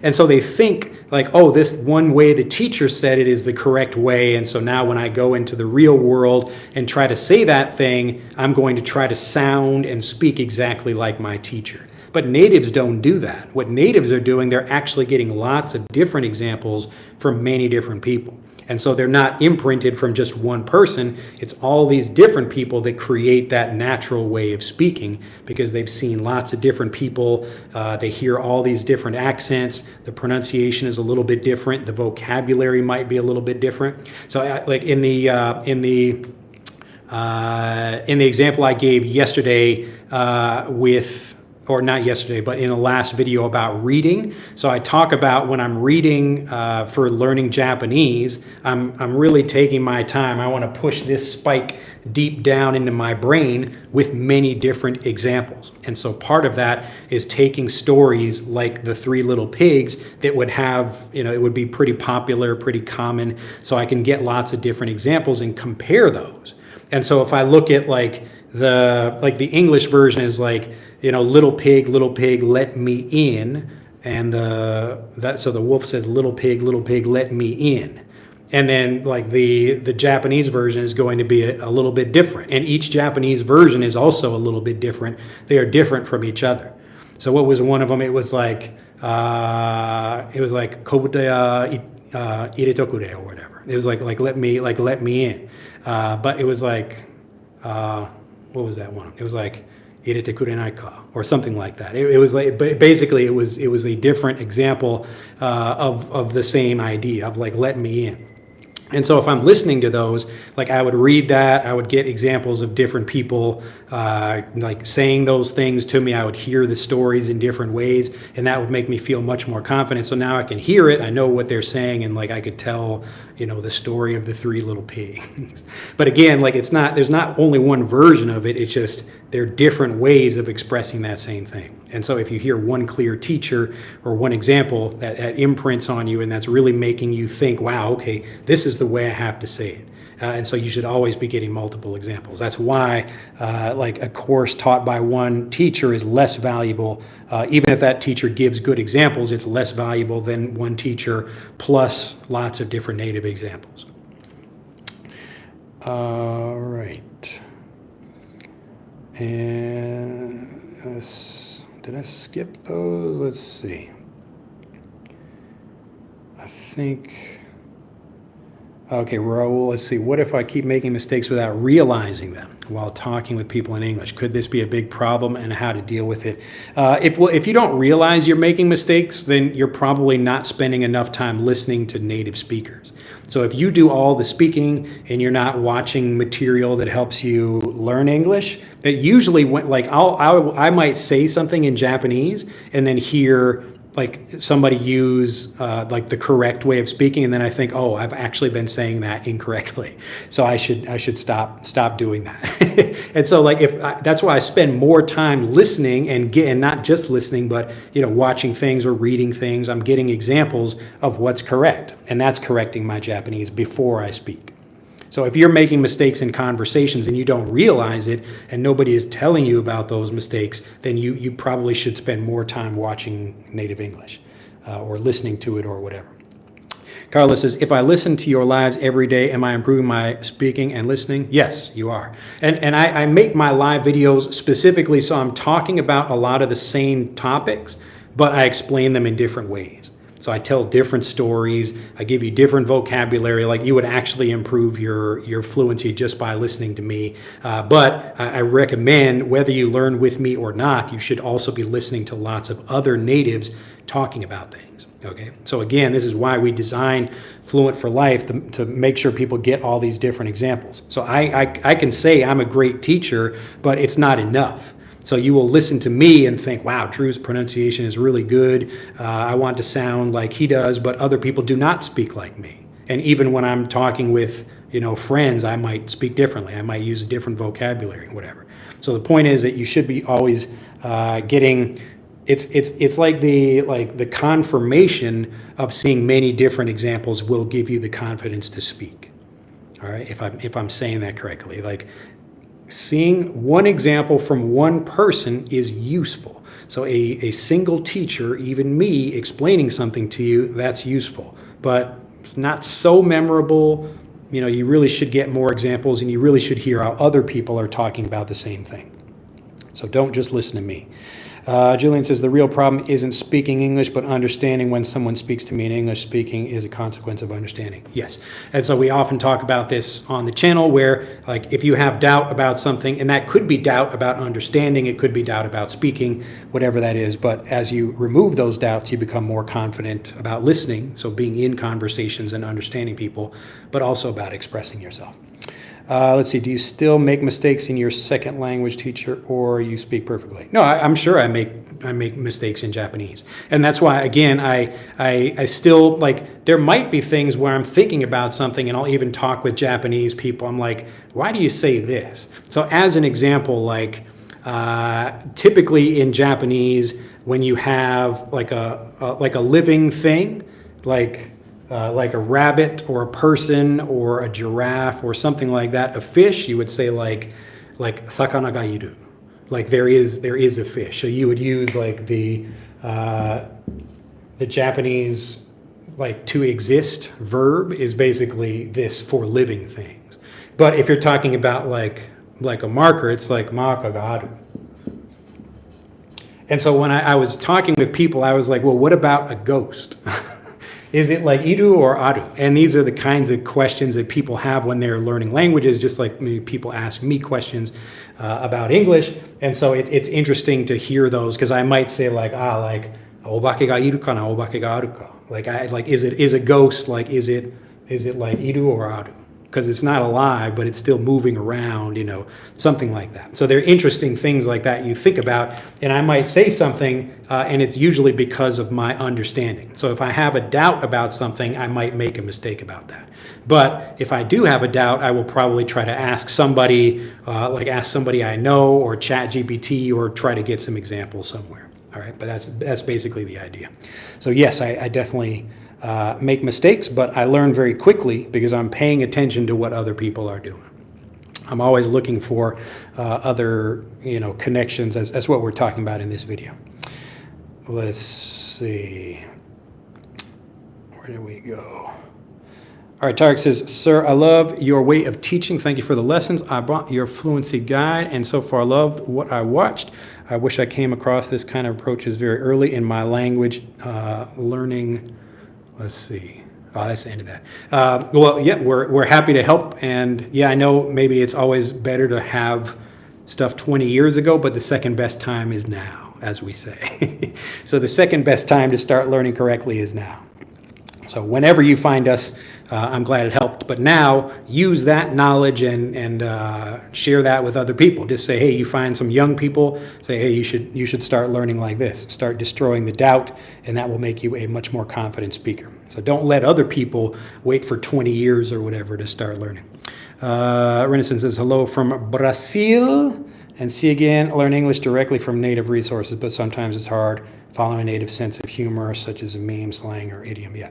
And so they think like, oh, this one way the teacher said it is the correct way. And so now when I go into the real world and try to say that thing, I'm going to try to sound and speak exactly like my teacher. But natives don't do that. What natives are doing, they're actually getting lots of different examples from many different people. And so they're not imprinted from just one person. It's all these different people that create that natural way of speaking because they've seen lots of different people. They hear all these different accents. The pronunciation is a little bit different. The vocabulary might be a little bit different. So like in the example I gave yesterday or not yesterday, but in the last video about reading. So I talk about when I'm reading for learning Japanese, I'm really taking my time. I want to push this spike deep down into my brain with many different examples. And so part of that is taking stories like the Three Little Pigs that would have, it would be pretty popular, pretty common. So I can get lots of different examples and compare those. And so if I look at the English version is like, little pig, let me in. And so the wolf says, little pig, let me in. And then like the Japanese version is going to be a little bit different. And each Japanese version is also a little bit different. They are different from each other. So what was one of them? It was like kobuta iretokure or whatever. It was like let me in. But it was like, what was that one? It was like irete kurenai ka or something like that. It was like, but basically it was a different example of the same idea of like let me in. And so if I'm listening to those, like I would read that, I would get examples of different people like saying those things to me. I would hear the stories in different ways, and that would make me feel much more confident. So now I can hear it, I know what they're saying, and like I could tell, the story of the Three Little Pigs. But again, like there's not only one version of it, it's just there are different ways of expressing that same thing. And so if you hear one clear teacher or one example that imprints on you and that's really making you think, wow, okay, this is the way I have to say it. And so you should always be getting multiple examples. That's why like a course taught by one teacher is less valuable. Even if that teacher gives good examples, it's less valuable than one teacher plus lots of different native examples. All right. And did I skip those? Let's see. I think... Okay, Raul, let's see. What if I keep making mistakes without realizing them while talking with people in English? Could this be a big problem, and how to deal with it? If you don't realize you're making mistakes, then you're probably not spending enough time listening to native speakers. So if you do all the speaking and you're not watching material that helps you learn English, that usually I might say something in Japanese and then hear like somebody use like the correct way of speaking, and then I think, oh, I've actually been saying that incorrectly, so I should stop doing that. And so like that's why I spend more time listening and not just listening, but watching things or reading things. I'm getting examples of what's correct, and that's correcting my Japanese before I speak. So if you're making mistakes in conversations and you don't realize it and nobody is telling you about those mistakes, then you probably should spend more time watching native English or listening to it or whatever. Carla says, if I listen to your lives every day, am I improving my speaking and listening? Yes, you are. And I make my live videos specifically so I'm talking about a lot of the same topics, but I explain them in different ways. So I tell different stories, I give you different vocabulary, like you would actually improve your fluency just by listening to me. But I recommend, whether you learn with me or not, you should also be listening to lots of other natives talking about things. Okay, so again, this is why we design Fluent for Life, to make sure people get all these different examples. So I can say I'm a great teacher, but it's not enough. So you will listen to me and think, wow, Drew's pronunciation is really good. I want to sound like he does, but other people do not speak like me. And even when I'm talking with friends, I might speak differently. I might use a different vocabulary, whatever. So the point is that you should be always getting. It's like the confirmation of seeing many different examples will give you the confidence to speak. All right, if I'm saying that correctly, like. Seeing one example from one person is useful. So a single teacher, even me, explaining something to you, that's useful. But it's not so memorable. You really should get more examples, and you really should hear how other people are talking about the same thing. So don't just listen to me. Julian says the real problem isn't speaking English, but understanding when someone speaks to me in English. Speaking is a consequence of understanding. Yes. And so we often talk about this on the channel where, like, if you have doubt about something, and that could be doubt about understanding, it could be doubt about speaking, whatever that is. But as you remove those doubts, you become more confident about listening, so being in conversations and understanding people, but also about expressing yourself. Let's see, do you still make mistakes in your second language, teacher, or you speak perfectly? No, I'm sure I make mistakes in Japanese. And that's why, again, I still, like, there might be things where I'm thinking about something and I'll even talk with Japanese people. I'm like, why do you say this? So as an example, like, typically in Japanese, when you have like a living thing, like a rabbit or a person or a giraffe or something like that, a fish, you would say like sakana ga iru, like there is a fish. So you would use like the Japanese, like, to exist verb is basically this for living things. But if you're talking about like a marker, it's like maka ga aru. And so when I was talking with people, I was like, well, what about a ghost? Is it like iru or aru? And these are the kinds of questions that people have when they're learning languages, just like people ask me questions about English. And so it's interesting to hear those, because I might say like obake ga iru kana, obake ga aru ka? Like is a ghost, like is it like iru or aru? Because it's not alive, but it's still moving around, something like that. So they're interesting things like that you think about, and I might say something, and it's usually because of my understanding. So if I have a doubt about something, I might make a mistake about that. But if I do have a doubt, I will probably try to ask somebody, ask somebody I know, or chat GPT, or try to get some examples somewhere. All right, but that's basically the idea. So yes, I definitely make mistakes, but I learn very quickly because I'm paying attention to what other people are doing. I'm always looking for other, connections, as what we're talking about in this video. Let's see. Where did we go? All right, Tarek says, sir, I love your way of teaching. Thank you for the lessons. I bought your fluency guide and so far loved what I watched. I wish I came across this kind of approaches very early in my language learning. Let's see. Oh, that's the end of that. Well, yeah, we're happy to help. And yeah, I know maybe it's always better to have stuff 20 years ago, but the second best time is now, as we say. So the second best time to start learning correctly is now. So whenever you find us, I'm glad it helped. But now use that knowledge and share that with other people. Just say, hey, you find some young people, say, hey, you should start learning like this. Start destroying the doubt, and that will make you a much more confident speaker. So don't let other people wait for 20 years or whatever to start learning. Renaissance says, hello from Brazil. And see again, learn English directly from native resources, but sometimes it's hard following a native sense of humor, such as a meme, slang, or idiom. Yeah.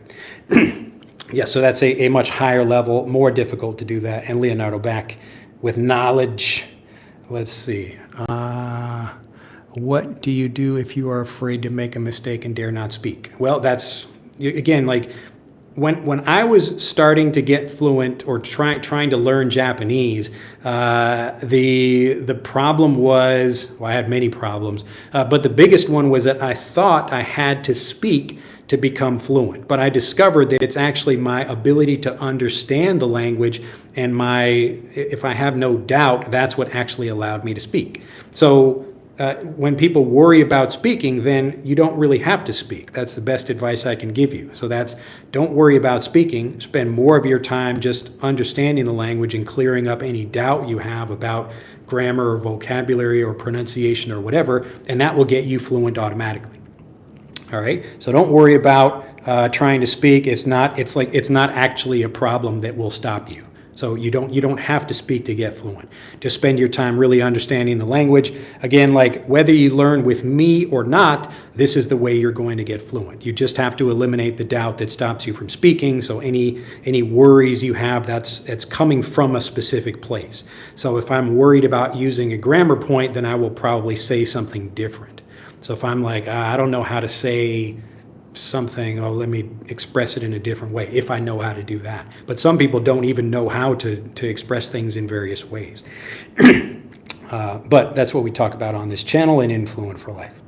Yeah, so that's a much higher level, more difficult to do that. And Leonardo back with knowledge. Let's see. What do you do if you are afraid to make a mistake and dare not speak? Well, that's, again, like when I was starting to get fluent or trying to learn Japanese, the problem was, well, I had many problems, but the biggest one was that I thought I had to speak to become fluent. But I discovered that it's actually my ability to understand the language and if I have no doubt, that's what actually allowed me to speak. So when people worry about speaking, then you don't really have to speak. That's the best advice I can give you. So don't worry about speaking. Spend more of your time just understanding the language and clearing up any doubt you have about grammar or vocabulary or pronunciation or whatever, and that will get you fluent automatically. All right, so don't worry about trying to speak. It's not actually a problem that will stop you. So you don't have to speak to get fluent. Just spend your time really understanding the language. Again, like whether you learn with me or not, this is the way you're going to get fluent. You just have to eliminate the doubt that stops you from speaking. So any worries you have, that's coming from a specific place. So if I'm worried about using a grammar point, then I will probably say something different. So if I'm like, I don't know how to say something, let me express it in a different way, if I know how to do that. But some people don't even know how to express things in various ways. But that's what we talk about on this channel and in Fluent for Life.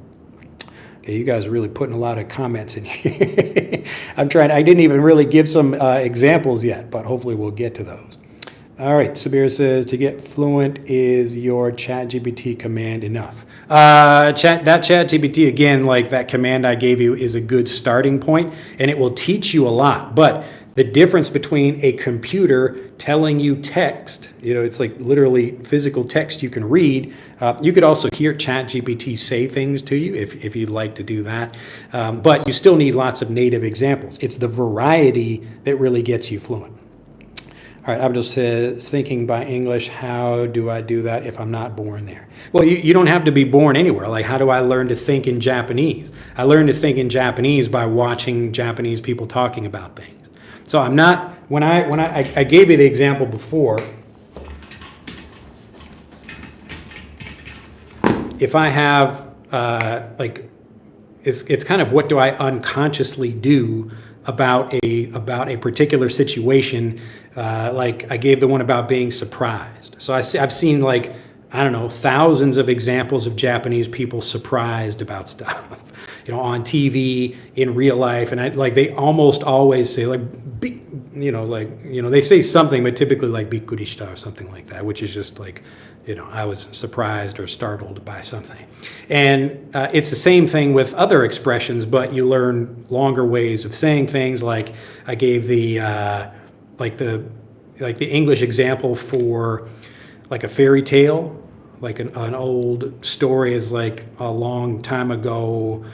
Okay, you guys are really putting a lot of comments in here. I didn't even really give some examples yet, but hopefully we'll get to those. All right, Sabir says, to get fluent, is your ChatGPT command enough? That ChatGPT, again, like that command I gave you, is a good starting point, and it will teach you a lot. But the difference between a computer telling you text, it's like literally physical text you can read. You could also hear ChatGPT say things to you if you'd like to do that. But you still need lots of native examples. It's the variety that really gets you fluent. All right, Abdul says, thinking by English, how do I do that if I'm not born there? Well, you don't have to be born anywhere. Like, how do I learn to think in Japanese? I learned to think in Japanese by watching Japanese people talking about things. So I'm not, when I gave you the example before, if I have, it's kind of what do I unconsciously do about a particular situation. Like I gave the one about being surprised. So I've seen like, I don't know, thousands of examples of Japanese people surprised about stuff, on TV, in real life. And they almost always say they say something, but typically like bikurishita or something like that, which is just like, I was surprised or startled by something. And it's the same thing with other expressions, but you learn longer ways of saying things. Like I gave the English example for like a fairy tale, like an old story is like a long time ago.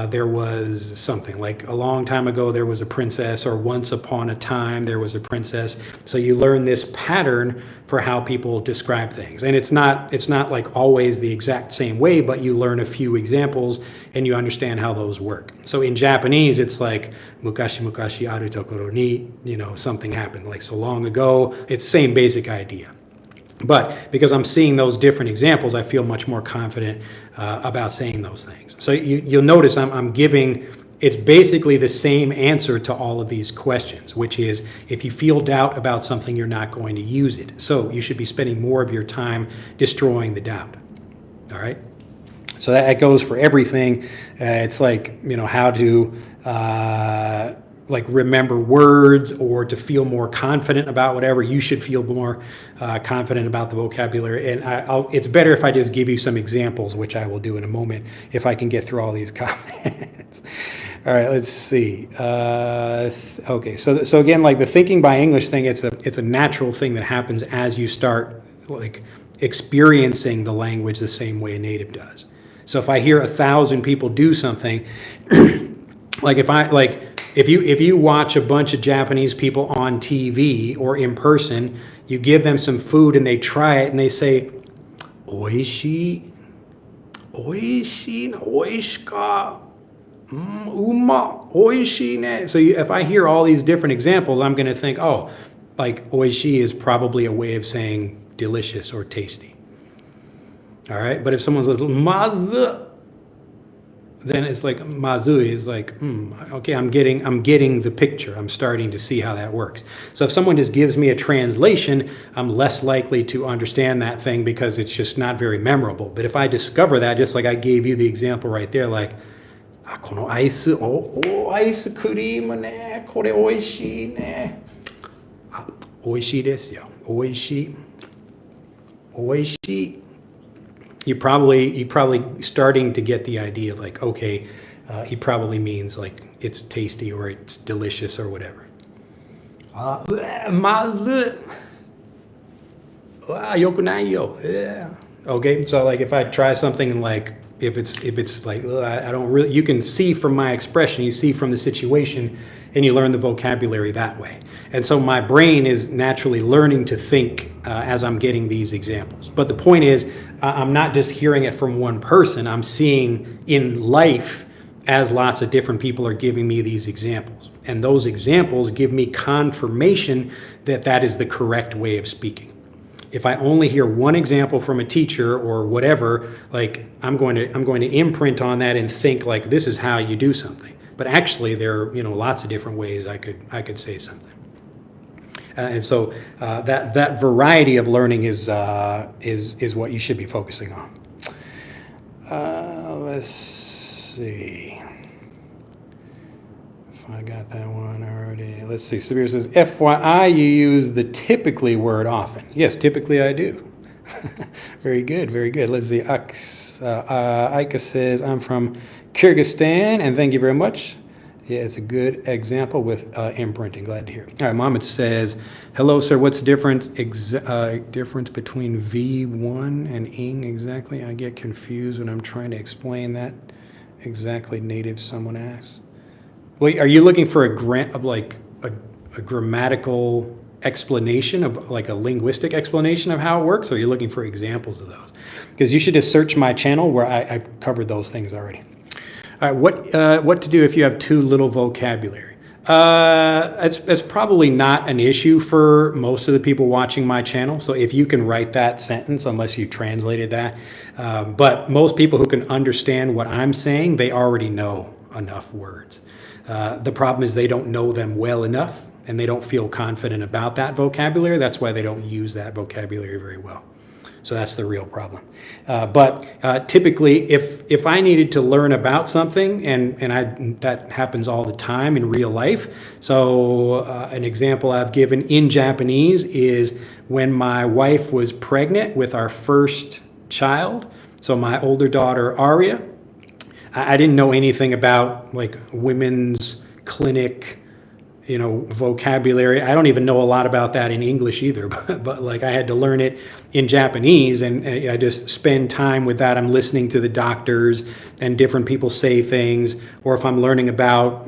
There was something like a long time ago there was a princess, or once upon a time there was a princess. So you learn this pattern for how people describe things, and it's not like always the exact same way, but you learn a few examples and you understand how those work. So in Japanese it's like mukashi mukashi aru tokoro ni, something happened like so long ago. It's the same basic idea. But because I'm seeing those different examples, I feel much more confident about saying those things. So you'll notice I'm giving, it's basically the same answer to all of these questions, which is if you feel doubt about something, you're not going to use it. So you should be spending more of your time destroying the doubt. All right? So that goes for everything. It's like, how to remember words, or to feel more confident about whatever. You should feel more confident about the vocabulary. And it's better if I just give you some examples, which I will do in a moment if I can get through all these comments. All right, let's see. Okay, so again, like the thinking by English thing, it's a natural thing that happens as you start like experiencing the language the same way a native does. So if I hear 1,000 people do something, if you watch a bunch of Japanese people on TV or in person, you give them some food and they try it and they say, oishii, oishii, oishika, uma, oishii ne. So if I hear all these different examples, I'm going to think, oh, like oishii is probably a way of saying delicious or tasty. All right, but if someone says mazu, then it's like mazui is like, okay, I'm getting the picture. I'm starting to see how that works. So if someone just gives me a translation, I'm less likely to understand that thing because it's just not very memorable. But if I discover that, just like I gave you the example right there, like, kono ice, ice cream ne, kore oishii ne. Oishii desu yo. Oishii. Oishii. You probably starting to get the idea, like, okay, he probably means like it's tasty or it's delicious or whatever. Mazu. Yokunai yo. Yeah. Okay, so like if I try something and like if it's like I don't really, you can see from my expression, you see from the situation, and you learn the vocabulary that way. And so my brain is naturally learning to think as I'm getting these examples. But the point is, I'm not just hearing it from one person. I'm seeing in life as lots of different people are giving me these examples. And those examples give me confirmation that that is the correct way of speaking. If I only hear one example from a teacher or whatever, like I'm going to imprint on that and think like this is how you do something. But actually, there are lots of different ways I could say something. And so that variety of learning is what you should be focusing on. Let's see if I got that one already. Let's see. Sabir says, FYI, you use the typically word often. Yes, typically I do. Very good, very good. Let's see. Aika says, I'm from Kyrgyzstan, and thank you very much. Yeah, it's a good example with imprinting. Glad to hear. All right, Mohammed says, hello, sir. What's the difference between V1 and ing exactly? I get confused when I'm trying to explain that. Exactly, native, someone asks. Wait, are you looking for a grammatical explanation of like a linguistic explanation of how it works, or are you looking for examples of those? Because you should just search my channel where I've covered those things already. All right, what to do if you have too little vocabulary? It's probably not an issue for most of the people watching my channel. So if you can write that sentence, unless you translated that, but most people who can understand what I'm saying, they already know enough words. The problem is they don't know them well enough, and they don't feel confident about that vocabulary. That's why they don't use that vocabulary very well. So that's the real problem. But typically, if I needed to learn about something, and that happens all the time in real life. So an example I've given in Japanese is when my wife was pregnant with our first child. So my older daughter, Aria, I didn't know anything about like women's clinic, vocabulary. I don't even know a lot about that in English either, but like I had to learn it in Japanese, and I just spend time with that. I'm listening to the doctors and different people say things, or if I'm learning about,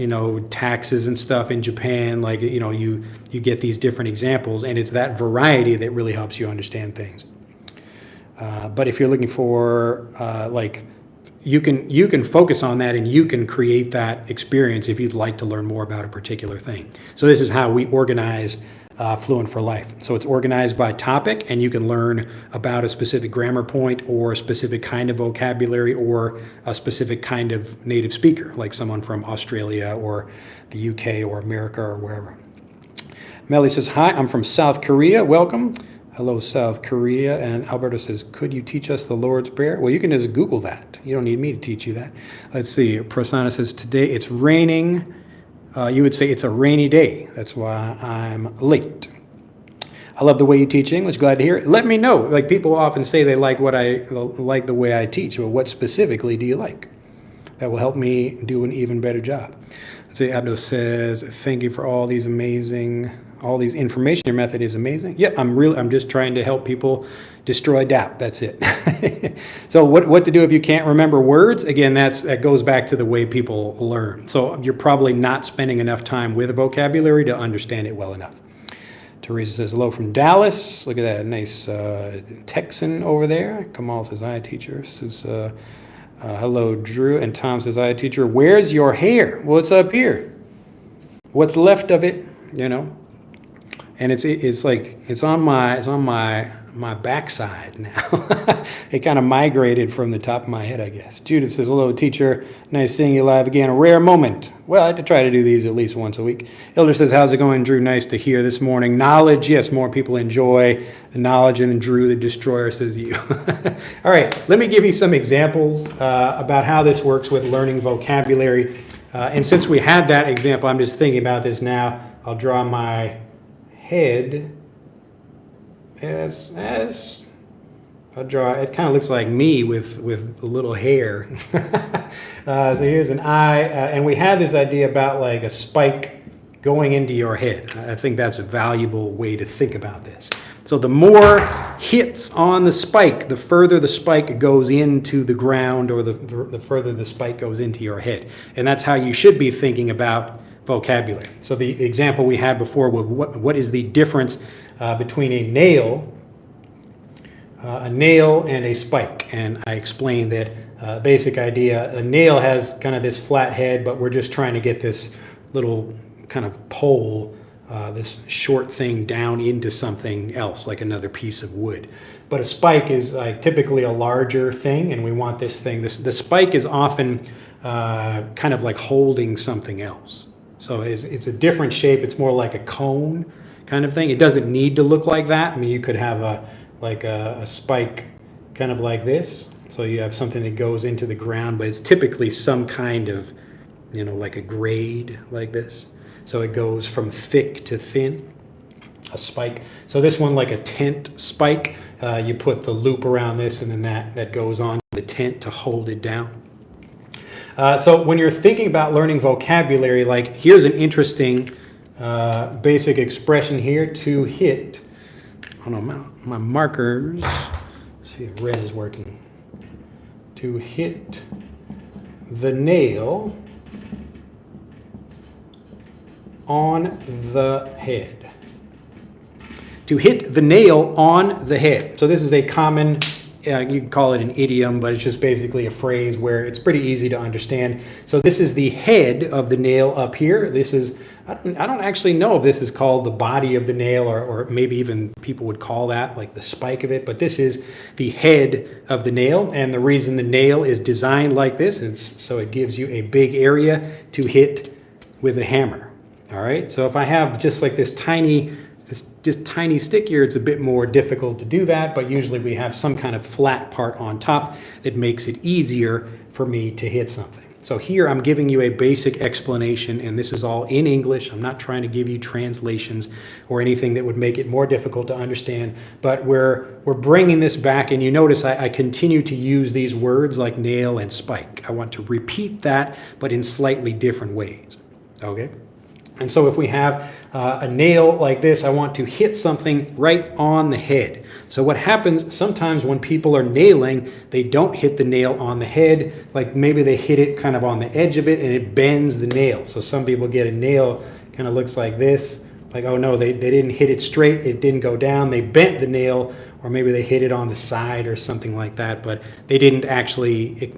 taxes and stuff in Japan, like, you get these different examples, and it's that variety that really helps you understand things. But if you're looking for you can focus on that, and you can create that experience if you'd like to learn more about a particular thing. So this is how we organize Fluent for Life. So it's organized by topic, and you can learn about a specific grammar point or a specific kind of vocabulary or a specific kind of native speaker, like someone from Australia or the UK or America or wherever. Melly says, hi, I'm from South Korea. Welcome. Hello, South Korea. And Alberto says, could you teach us the Lord's Prayer? Well, you can just Google that. You don't need me to teach you that. Let's see. Prasanna says, today it's raining. You would say it's a rainy day. That's why I'm late. I love the way you teach English. Glad to hear it. Let me know. Like, people often say they like the way I teach. Well, what specifically do you like? That will help me do an even better job. Let's see. Abdo says, thank you for all these information. Your method is amazing. Yeah, I'm just trying to help people destroy doubt. That's it. So what to do if you can't remember words? Again, that goes back to the way people learn. So you're probably not spending enough time with a vocabulary to understand it well enough. Teresa says, hello from Dallas. Look at that nice Texan over there. Kamal says, hi, teacher. Susa, hello, Drew. And Tom says, hi, teacher. Where's your hair? Well, it's up here. What's left of it, And it's on my backside now. It kind of migrated from the top of my head, I guess. Judith says, hello, teacher. Nice seeing you live again. A rare moment. Well, I had to try to do these at least once a week. Elder says, how's it going, Drew? Nice to hear this morning. Knowledge, yes, more people enjoy the knowledge, and then Drew, the destroyer, says you. All right, let me give you some examples about how this works with learning vocabulary. And since we had that example, I'm just thinking about this now. I'll draw my head as I'll draw. It kind of looks like me with a little hair. So here's an eye, and we had this idea about like a spike going into your head. I think that's a valuable way to think about this. So the more hits on the spike, the further the spike goes into the ground, or the further the spike goes into your head, and that's how you should be thinking about vocabulary. So the example we had before was what is the difference between a nail and a spike. And I explained that basic idea. A nail has kind of this flat head, but we're just trying to get this little kind of pole, this short thing down into something else, like another piece of wood. But a spike is typically a larger thing, and we want this thing. The spike is often kind of like holding something else. So it's a different shape. It's more like a cone kind of thing. It doesn't need to look like that. I mean, you could have a spike kind of like this, So you have something that goes into the ground, but it's typically some kind of, like a grade like this. So it goes from thick to thin, a spike. So this one, like a tent spike, you put the loop around this, and then that goes on the tent to hold it down. So when you're thinking about learning vocabulary, like here's an interesting basic expression here, to hit. Hold on, my markers. Let's see if red is working. To hit the nail on the head. To hit the nail on the head. So this is a common, you can call it an idiom, but it's just basically a phrase where it's pretty easy to understand. So this is the head of the nail up here. This is, I don't actually know if this is called the body of the nail, or maybe even people would call that like the spike of it, but this is the head of the nail. And the reason the nail is designed like this is so it gives you a big area to hit with a hammer. All right, so if I have just like this tiny stick here, it's a bit more difficult to do that, but usually we have some kind of flat part on top that makes it easier for me to hit something. So here I'm giving you a basic explanation, and this is all in English. I'm not trying to give you translations or anything that would make it more difficult to understand, but we're bringing this back, and you notice I continue to use these words like nail and spike. I want to repeat that, but in slightly different ways, okay? And so if we have a nail like this, I want to hit something right on the head. So what happens sometimes when people are nailing, they don't hit the nail on the head, like maybe they hit it kind of on the edge of it and it bends the nail. So some people get a nail kind of looks like this, like, oh no, they didn't hit it straight, it didn't go down, they bent the nail, or maybe they hit it on the side or something like that, but they didn't actually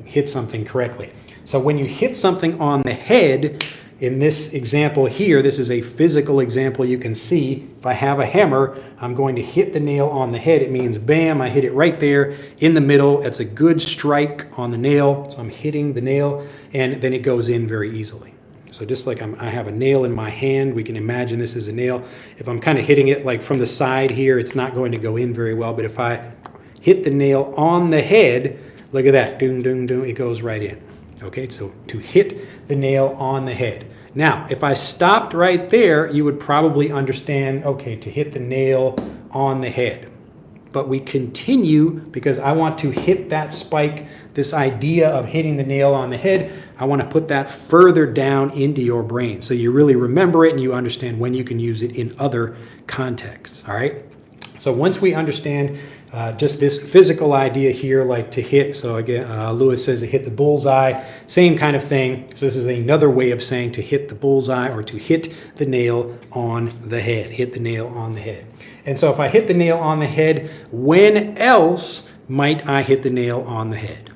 hit something correctly. So when you hit something on the head, in this example here, this is a physical example. You can see if I have a hammer, I'm going to hit the nail on the head. It means bam, I hit it right there in the middle. It's a good strike on the nail. So I'm hitting the nail, and then it goes in very easily. So just like I have a nail in my hand, we can imagine this is a nail. If I'm kind of hitting it like from the side here, it's not going to go in very well. But if I hit the nail on the head, look at that, doom, doom, doom, it goes right in. Okay, so to hit the nail on the head. Now, if I stopped right there, you would probably understand, okay, to hit the nail on the head. But we continue because I want to hit that spike, this idea of hitting the nail on the head, I want to put that further down into your brain so you really remember it and you understand when you can use it in other contexts, all right? So once we understand just this physical idea here, like to hit. So again, Lewis says to hit the bullseye, same kind of thing. So this is another way of saying to hit the bullseye or to hit the nail on the head, hit the nail on the head. And so if I hit the nail on the head, when else might I hit the nail on the head?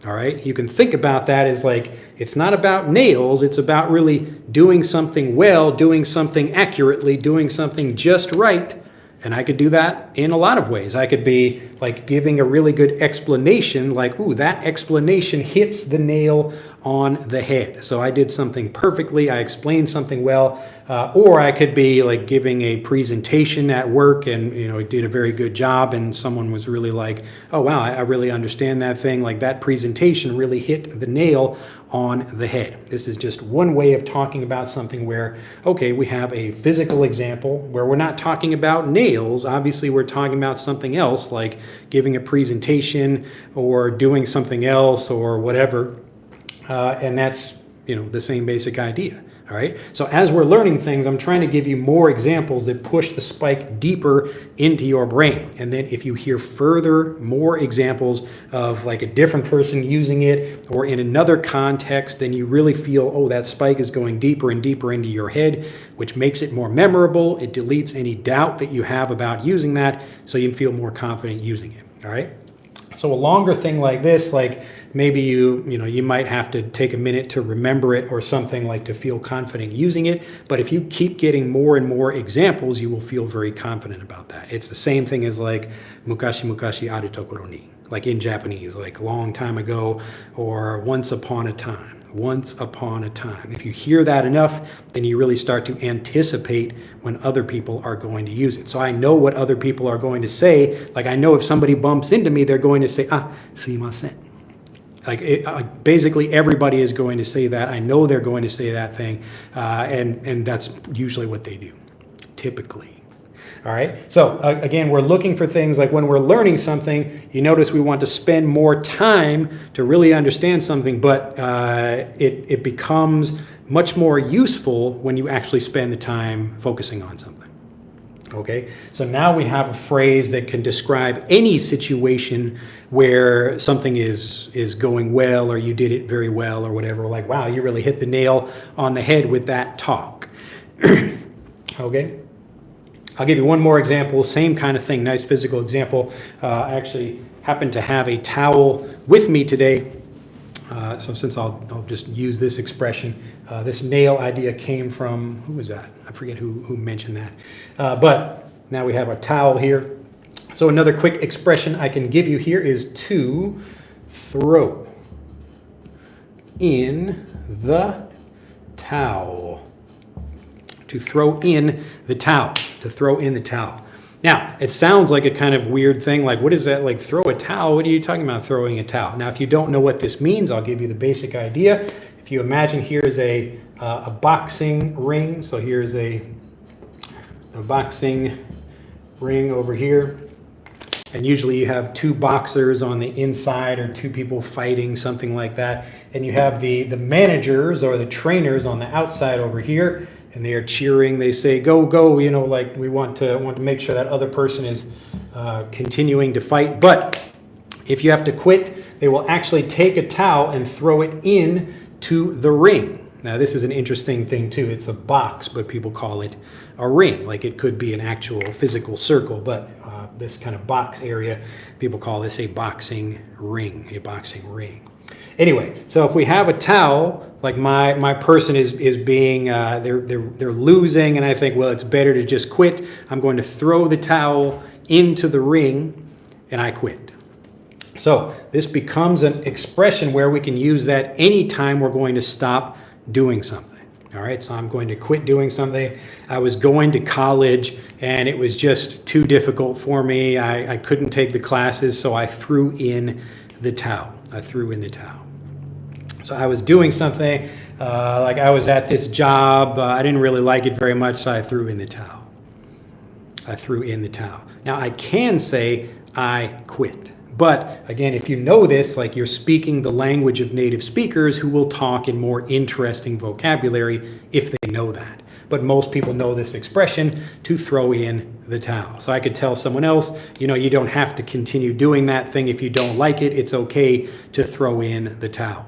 All right, you can think about that as like, it's not about nails, it's about really doing something well, doing something accurately, doing something just right. And I could do that in a lot of ways. I could be like giving a really good explanation, like, ooh, that explanation hits the nail on the head. So I did something perfectly, I explained something well, or I could be like giving a presentation at work and, I did a very good job and someone was really like, oh, wow, I really understand that thing. Like that presentation really hit the nail on the head. This is just one way of talking about something where, okay, we have a physical example where we're not talking about nails. Obviously, we're talking about something else like giving a presentation or doing something else or whatever. And that's, the same basic idea. All right. So as we're learning things, I'm trying to give you more examples that push the spike deeper into your brain. And then if you hear more examples of like a different person using it or in another context, then you really feel, oh, that spike is going deeper and deeper into your head, which makes it more memorable. It deletes any doubt that you have about using that, so you can feel more confident using it. All right. So a longer thing like this, like maybe you might have to take a minute to remember it or something, like to feel confident using it. But if you keep getting more and more examples, you will feel very confident about that. It's the same thing as like mukashi mukashi aru tokoro ni, like in Japanese, like long time ago or once upon a time. Once upon a time. If you hear that enough, then you really start to anticipate when other people are going to use it. So I know what other people are going to say. Like I know if somebody bumps into me, they're going to say, sumimasen. Basically everybody is going to say that. I know they're going to say that thing. And that's usually what they do, typically. All right. So again, we're looking for things like when we're learning something, you notice we want to spend more time to really understand something, but it becomes much more useful when you actually spend the time focusing on something. Okay. So now we have a phrase that can describe any situation where something is going well, or you did it very well, or whatever. Like, wow, you really hit the nail on the head with that talk. Okay. I'll give you one more example, same kind of thing, nice physical example. I actually happen to have a towel with me today. So since I'll just use this expression, this nail idea came from, who was that? I forget who mentioned that. But now we have our towel here. So another quick expression I can give you here is to throw in the towel. To throw in the towel. To throw in the towel. Now, it sounds like a kind of weird thing, like what is that, like throw a towel? What are you talking about, throwing a towel? Now, if you don't know what this means, I'll give you the basic idea. If you imagine here's a boxing ring, so here's a boxing ring over here, and usually you have two boxers on the inside or two people fighting, something like that, and you have the managers or the trainers on the outside over here, and they are cheering. They say, go, go, you know, like we want to make sure that other person is continuing to fight. But if you have to quit, they will actually take a towel and throw it in to the ring. Now, this is an interesting thing, too. It's a box, but people call it a ring. Like it could be an actual physical circle, but this kind of box area, people call this a boxing ring, a boxing ring. Anyway, so if we have a towel, like my person is being, they're losing, and I think, well, it's better to just quit. I'm going to throw the towel into the ring, and I quit. So this becomes an expression where we can use that anytime we're going to stop doing something. All right, so I'm going to quit doing something. I was going to college, and it was just too difficult for me. I couldn't take the classes, so I threw in the towel. I threw in the towel. So I was doing something, like I was at this job. I didn't really like it very much, so I threw in the towel. I threw in the towel. Now, I can say I quit. But again, if you know this, like you're speaking the language of native speakers who will talk in more interesting vocabulary if they know that. But most people know this expression, to throw in the towel. So I could tell someone else, you don't have to continue doing that thing if you don't like it. It's okay to throw in the towel.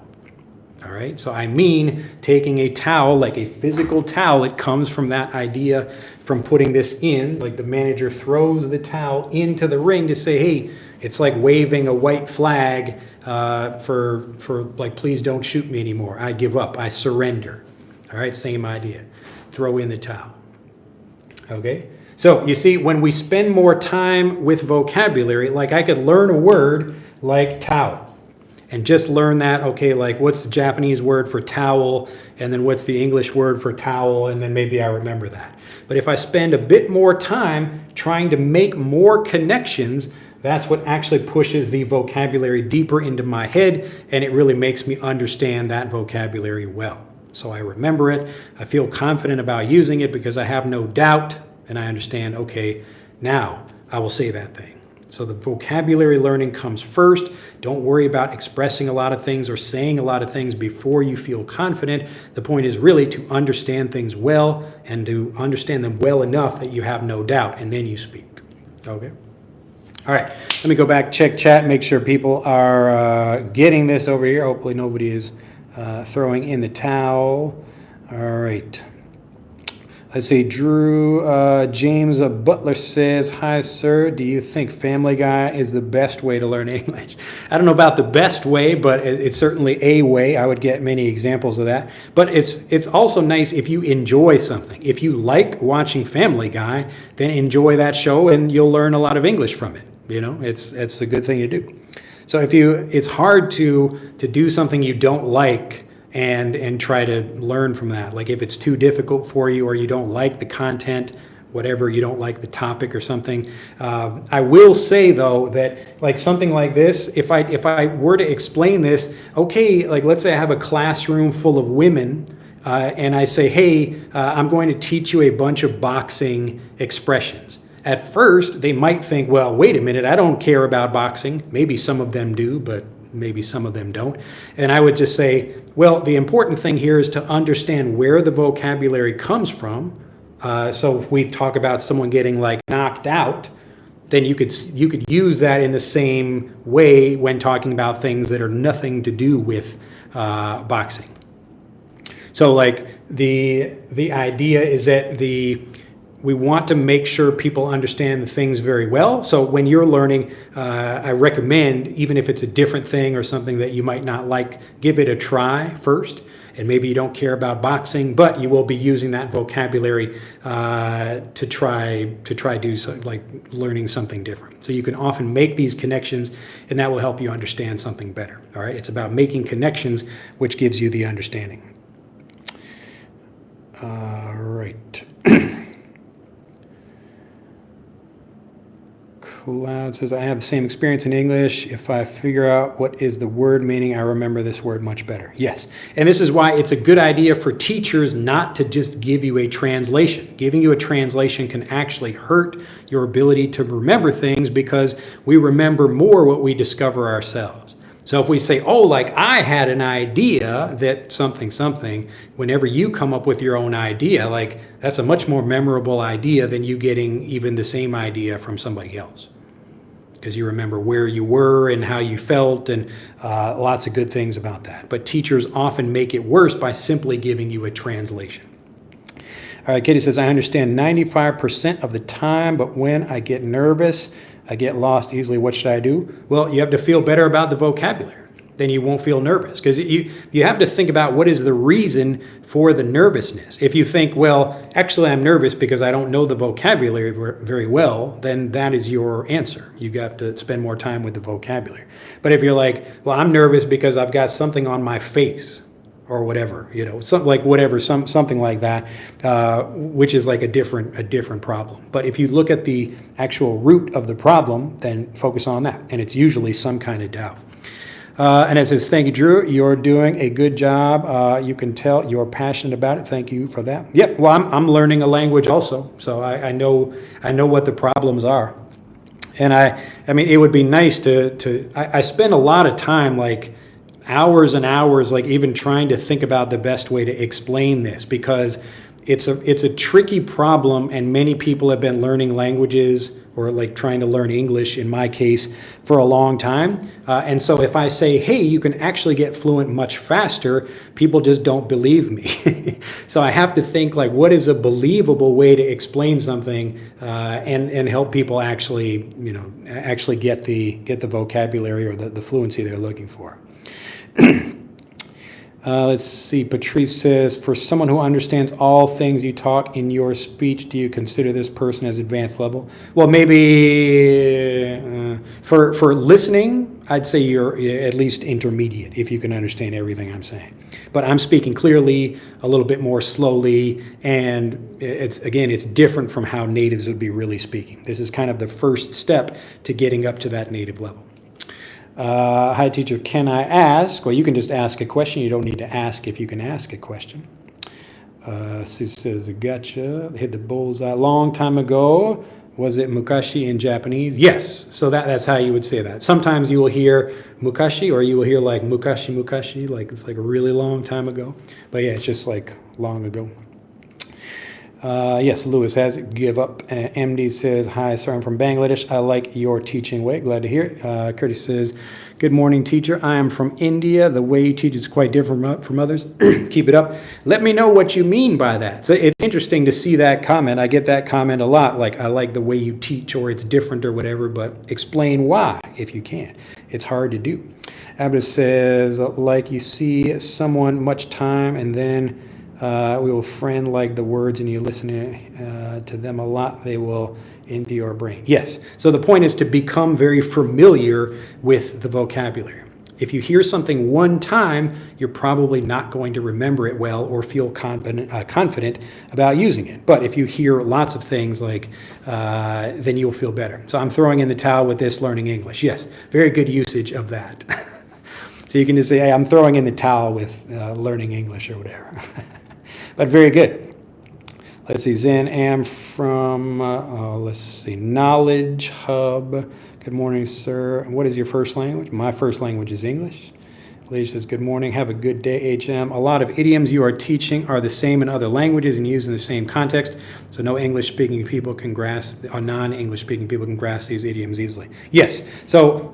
All right, so I mean taking a towel, like a physical towel, it comes from that idea from putting this in, like the manager throws the towel into the ring to say, hey, it's like waving a white flag for like, please don't shoot me anymore. I give up, I surrender. All right, same idea, throw in the towel. Okay, so you see, when we spend more time with vocabulary, like I could learn a word like towel. And just learn that, okay, like what's the Japanese word for towel, and then what's the English word for towel, and then maybe I remember that. But if I spend a bit more time trying to make more connections, that's what actually pushes the vocabulary deeper into my head, and it really makes me understand that vocabulary well. So I remember it, I feel confident about using it because I have no doubt, and I understand, okay, now I will say that thing. So the vocabulary learning comes first. Don't worry about expressing a lot of things or saying a lot of things before you feel confident. The point is really to understand things well and to understand them well enough that you have no doubt, and then you speak. Okay? All right, let me go back, check chat, make sure people are getting this over here. Hopefully nobody is throwing in the towel. All right. Let's see, Drew James Butler says, hi, sir. Do you think Family Guy is the best way to learn English? I don't know about the best way, but it's certainly a way. I would get many examples of that. But it's also nice if you enjoy something. If you like watching Family Guy, then enjoy that show and you'll learn a lot of English from it. It's a good thing to do. So it's hard to do something you don't like and try to learn from that. Like if it's too difficult for you or you don't like the content, whatever, you don't like the topic or something. I will say though that like something like this, if I were to explain this, okay, like let's say I have a classroom full of women and I say, hey, I'm going to teach you a bunch of boxing expressions. At first, they might think, well, wait a minute, I don't care about boxing. Maybe some of them do, but maybe some of them don't. And I would just say, well, the important thing here is to understand where the vocabulary comes from. So if we talk about someone getting like knocked out, then you could use that in the same way when talking about things that are nothing to do with boxing. So like the idea is that we want to make sure people understand the things very well. So when you're learning, I recommend, even if it's a different thing or something that you might not like, give it a try first. And maybe you don't care about boxing, but you will be using that vocabulary to try do so, like learning something different. So you can often make these connections, and that will help you understand something better. All right, it's about making connections, which gives you the understanding. All right. Cloud says, I have the same experience in English. If I figure out what is the word meaning, I remember this word much better. Yes. And this is why it's a good idea for teachers not to just give you a translation. Giving you a translation can actually hurt your ability to remember things because we remember more what we discover ourselves. So if we say, oh, like I had an idea that something, whenever you come up with your own idea, like that's a much more memorable idea than you getting even the same idea from somebody else. Because you remember where you were and how you felt and lots of good things about that. But teachers often make it worse by simply giving you a translation. All right, Katie says, I understand 95% of the time, but when I get nervous, I get lost easily. What should I do? Well, you have to feel better about the vocabulary. Then you won't feel nervous. Because you have to think about what is the reason for the nervousness. If you think, well, actually I'm nervous because I don't know the vocabulary very well, then that is your answer. You have to spend more time with the vocabulary. But if you're like, well, I'm nervous because I've got something on my face, or whatever, something like that, which is like a different problem. But if you look at the actual root of the problem, then focus on that, and it's usually some kind of doubt. And it says, thank you, Drew. You're doing a good job. You can tell you're passionate about it. Thank you for that. Yep. Well, I'm learning a language also, so I know what the problems are. And I mean, it would be nice I spend a lot of time like hours and hours, like even trying to think about the best way to explain this, because it's a tricky problem, and many people have been learning languages or like trying to learn English, in my case, for a long time. And so if I say, hey, you can actually get fluent much faster, people just don't believe me. So I have to think like, what is a believable way to explain something and help people actually get the vocabulary or the fluency they're looking for. Let's see. Patrice says, for someone who understands all things you talk in your speech, do you consider this person as advanced level? Well, maybe for listening, I'd say you're at least intermediate if you can understand everything I'm saying. But I'm speaking clearly, a little bit more slowly, and it's different from how natives would be really speaking. This is kind of the first step to getting up to that native level. Hi, teacher, can I ask? Well, you can just ask a question. You don't need to ask if you can ask a question. Sue says, gotcha. Hit the bullseye. Long time ago, was it mukashi in Japanese? Yes. So that's how you would say that. Sometimes you will hear mukashi, or you will hear like mukashi, like it's like a really long time ago. But yeah, it's just like long ago. Yes, Lewis has it. Give up. MD says, hi, sir, I'm from Bangladesh. I like your teaching way. Glad to hear it. Curtis says, good morning, teacher. I am from India. The way you teach is quite different from others. Keep it up. Let me know what you mean by that. So it's interesting to see that comment. I get that comment a lot, like, I like the way you teach, or it's different or whatever, but explain why if you can. It's hard to do. Abda says, like you see someone much time and then we will friend like the words and you listen to them a lot, they will into your brain. Yes. So the point is to become very familiar with the vocabulary. if you hear something one time, you're probably not going to remember it well or feel confident about using it. But if you hear lots of things, then you'll feel better. So I'm throwing in the towel with this learning English. Yes, very good usage of that. So you can just say, hey, I'm throwing in the towel with learning English or whatever. But very good. Let's see, Zen Am from, Knowledge Hub. Good morning, sir. What is your first language? My first language is English. Alicia says, good morning. Have a good day, HM. A lot of idioms you are teaching are the same in other languages and used in the same context, so no English-speaking people can grasp, or non-English-speaking people can grasp these idioms easily. Yes, so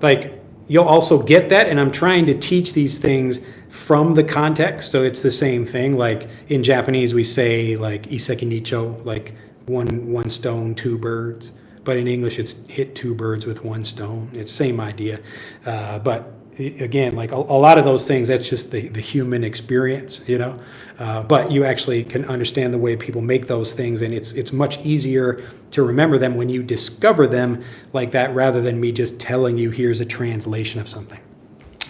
you'll also get that, and I'm trying to teach these things from the context, so it's the same thing. Like in Japanese, we say iseki nicho, like one stone, two birds. But in English, it's hit two birds with one stone. It's the same idea. But again, a lot of those things, that's just the human experience, but you actually can understand the way people make those things, and it's much easier to remember them when you discover them like that, rather than me just telling you here's a translation of something.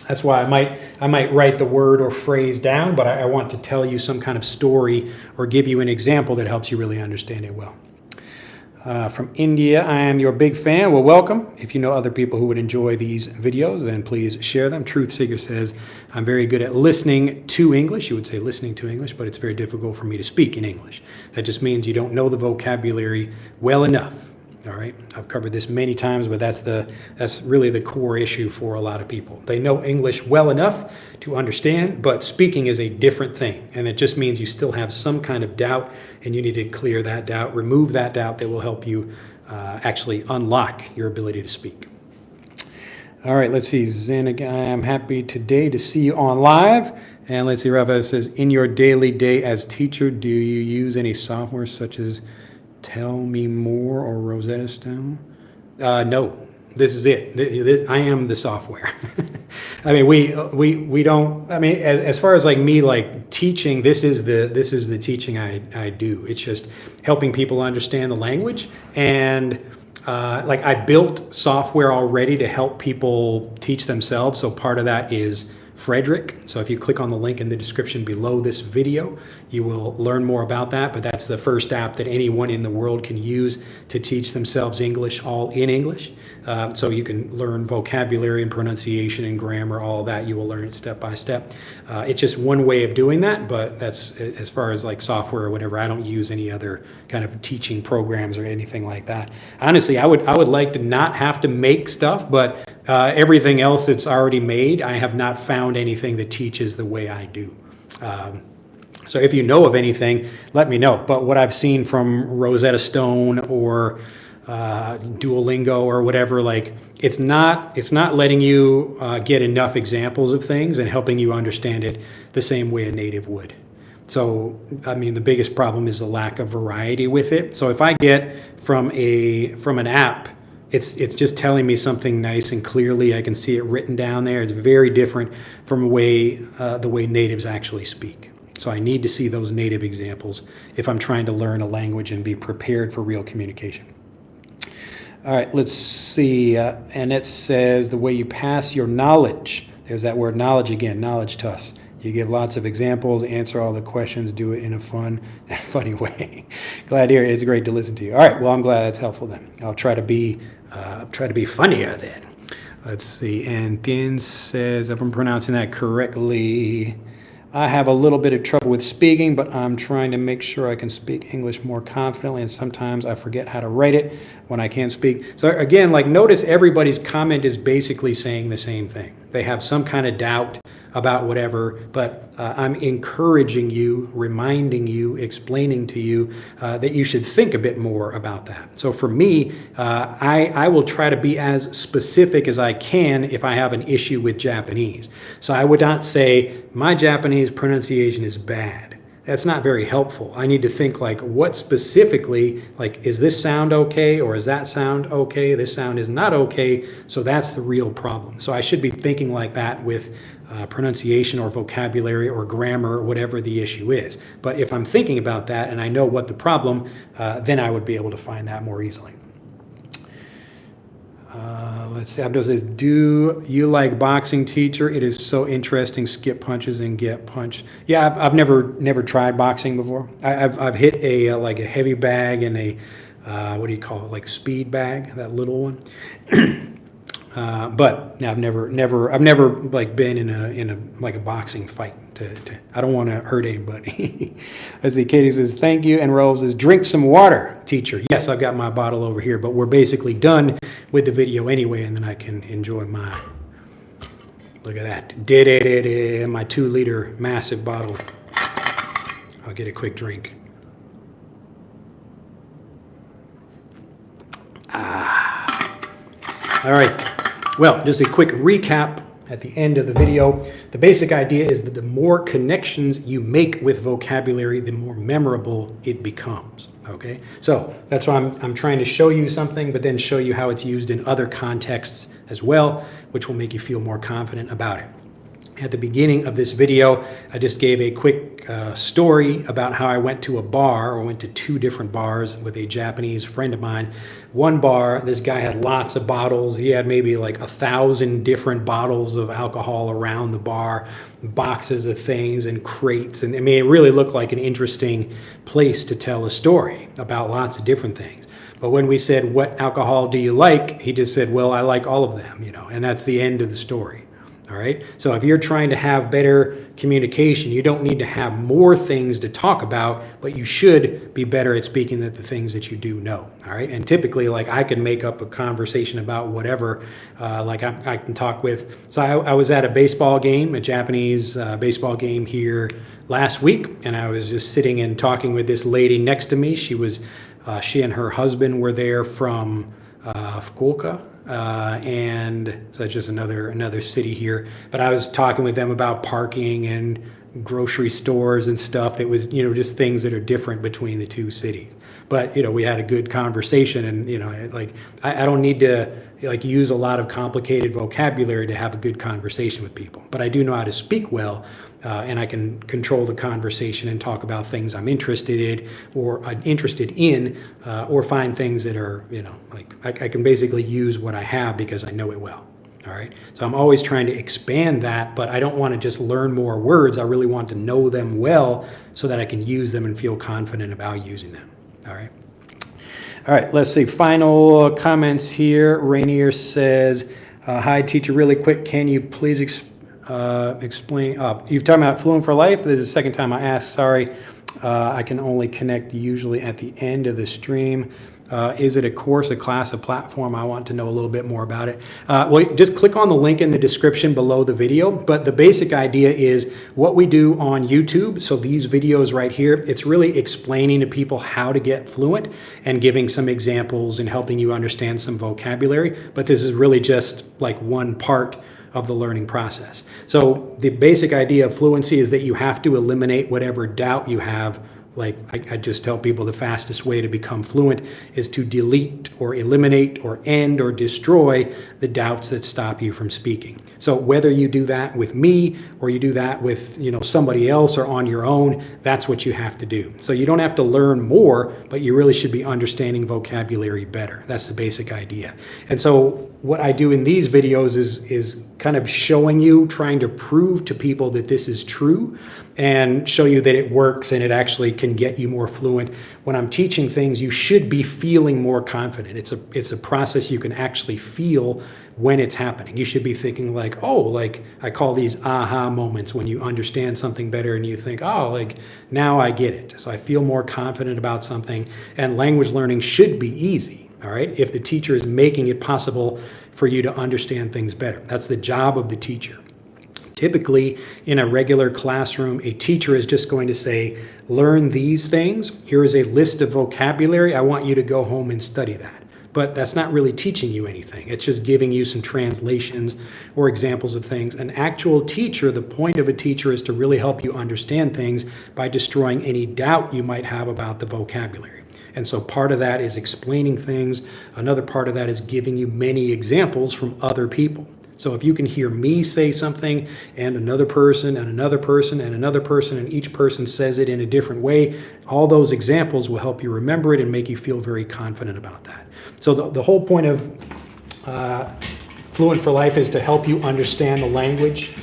That's why I might write the word or phrase down, but I want to tell you some kind of story or give you an example that helps you really understand it well. From India, I am your big fan. Well, welcome. If you know other people who would enjoy these videos, then please share them. Truth Seeker says, I'm very good at listening to English. You would say listening to English, but it's very difficult for me to speak in English. That just means you don't know the vocabulary well enough. All right, I've covered this many times, but that's really the core issue for a lot of people. They know English well enough to understand, but speaking is a different thing, and it just means you still have some kind of doubt, and you need to clear that doubt, remove that doubt that will help you actually unlock your ability to speak. All right, let's see, Zen, I'm happy today to see you on live. And let's see, Rafa says, in your daily day as teacher, do you use any software such as Tell Me More or Rosetta Stone? No, this is it. I am the software. I mean, we don't. I mean, as far as me teaching, this is the teaching I do. It's just helping people understand the language, and I built software already to help people teach themselves. So part of that is Frederick. So if you click on the link in the description below this video, you will learn more about that. But that's the first app that anyone in the world can use to teach themselves English, all in English. So you can learn vocabulary and pronunciation and grammar, all that. You will learn it step by step. It's just one way of doing that, but that's as far as software or whatever. I don't use any other kind of teaching programs or anything like that. Honestly, I would like to not have to make stuff, but everything else that's already made, I have not found anything that teaches the way I do. So if you know of anything, let me know. But what I've seen from Rosetta Stone or Duolingo or whatever, it's not letting you get enough examples of things and helping you understand it the same way a native would. So, I mean, the biggest problem is the lack of variety with it. So if I get from an app, it's just telling me something nice and clearly. I can see it written down there. It's very different from the way natives actually speak. So I need to see those native examples if I'm trying to learn a language and be prepared for real communication. All right, let's see. And it says the way you pass your knowledge. There's that word knowledge again, knowledge to us. You give lots of examples, answer all the questions, do it in a fun and funny way. Glad to hear it. It's great to listen to you. All right, well, I'm glad that's helpful then. I'll try to be funnier then. Let's see. And Tien says, if I'm pronouncing that correctly, I have a little bit of trouble with speaking, but I'm trying to make sure I can speak English more confidently, and sometimes I forget how to write it when I can't speak. So again, notice everybody's comment is basically saying the same thing. They have some kind of doubt about whatever, but I'm encouraging you, reminding you, explaining to you that you should think a bit more about that. So for me, I will try to be as specific as I can if I have an issue with Japanese. So I would not say, my Japanese pronunciation is bad. That's not very helpful. I need to think what specifically, is this sound okay, or is that sound okay? This sound is not okay, so that's the real problem. So I should be thinking like that with pronunciation or vocabulary or grammar, or whatever the issue is. But if I'm thinking about that and I know what the problem, then I would be able to find that more easily. let's see. Abdul says, do you like boxing, teacher? It is so interesting. Skip punches and get punched. Yeah, I've never tried boxing before. I've hit a like a heavy bag and a what do you call it? Like speed bag, that little one. But I've never like been in a like a boxing fight. I don't want to hurt anybody. Let's see. Katie says, thank you. And Rose says, drink some water, teacher. Yes, I've got my bottle over here, but we're basically done with the video anyway, and then I can enjoy my, look at that, my 2-liter massive bottle. I'll get a quick drink. All right. Well, just a quick recap at the end of the video. The basic idea is that the more connections you make with vocabulary, the more memorable it becomes. Okay, so that's why I'm trying to show you something, but then show you how it's used in other contexts as well, which will make you feel more confident about it. At the beginning of this video, I just gave a quick story about how I went to a bar, or went to 2 different bars with a Japanese friend of mine. One bar, this guy had lots of bottles. He had maybe like 1,000 different bottles of alcohol around the bar, boxes of things and crates. And I mean, it really looked like an interesting place to tell a story about lots of different things. But when we said, what alcohol do you like? He just said, well, I like all of them, you know, and that's the end of the story. All right. So if you're trying to have better communication, you don't need to have more things to talk about, but you should be better at speaking than the things that you do know. All right. And typically, like, I can make up a conversation about whatever, like I can talk with. So I was at a baseball game, a Japanese baseball game here last week, and I was just sitting and talking with this lady next to me. She and her husband were there from Fukuoka. And so it's just another city here. But I was talking with them about parking and grocery stores and stuff that was, you know, just things that are different between the 2 cities. But, you know, we had a good conversation, and, you know, like, I don't need to like use a lot of complicated vocabulary to have a good conversation with people. But I do know how to speak well, and I can control the conversation and talk about things I'm interested in, or find things that are, you know, like I can basically use what I have because I know it well. All right. So I'm always trying to expand that, but I don't want to just learn more words. I really want to know them well so that I can use them and feel confident about using them. All right. All right, let's see. Final comments here. Rainier says, hi, teacher, really quick. Can you please explain? You've talked about Fluent for Life. This is the second time I asked. Sorry. I can only connect usually at the end of the stream. Is it a course, a class, a platform? I want to know a little bit more about it. Well, just click on the link in the description below the video. But the basic idea is what we do on YouTube. So these videos right here, it's really explaining to people how to get fluent and giving some examples and helping you understand some vocabulary. But this is really just like one part of the learning process. So the basic idea of fluency is that you have to eliminate whatever doubt you have. Like I just tell people, the fastest way to become fluent is to delete or eliminate or end or destroy the doubts that stop you from speaking. So whether you do that with me or you do that with, you know, somebody else or on your own, that's what you have to do. So you don't have to learn more, but you really should be understanding vocabulary better. That's the basic idea. And so what I do in these videos is kind of showing you, trying to prove to people that this is true and show you that it works and it actually can get you more fluent. When I'm teaching things, you should be feeling more confident. It's a process you can actually feel when it's happening. You should be thinking like, oh, like I call these aha moments when you understand something better and you think, oh, like now I get it. So I feel more confident about something, and language learning should be easy. All right, if the teacher is making it possible for you to understand things better. That's the job of the teacher. Typically, in a regular classroom, a teacher is just going to say, learn these things. Here is a list of vocabulary. I want you to go home and study that. But that's not really teaching you anything. It's just giving you some translations or examples of things. An actual teacher, the point of a teacher is to really help you understand things by destroying any doubt you might have about the vocabulary. And so part of that is explaining things. Another part of that is giving you many examples from other people. So if you can hear me say something and another person and another person and another person, and each person says it in a different way, all those examples will help you remember it and make you feel very confident about that. So the whole point of Fluent for Life is to help you understand the language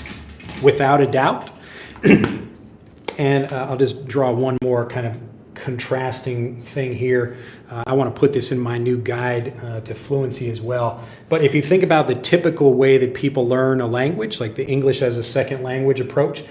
without a doubt. And I'll just draw one more kind of contrasting thing here. I want to put this in my new guide to fluency as well. But if you think about the typical way that people learn a language, like the English as a second language approach,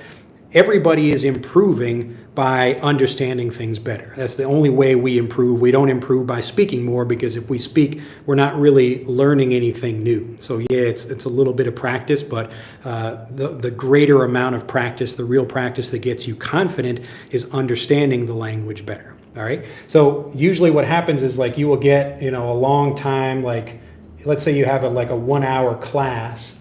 everybody is improving by understanding things better. That's the only way we improve. We don't improve by speaking more, because if we speak, we're not really learning anything new. So yeah, it's a little bit of practice, but the greater amount of practice, the real practice that gets you confident, is understanding the language better. All right. So usually what happens is, like, you will get, a long time, like, let's say you have a 1 hour class,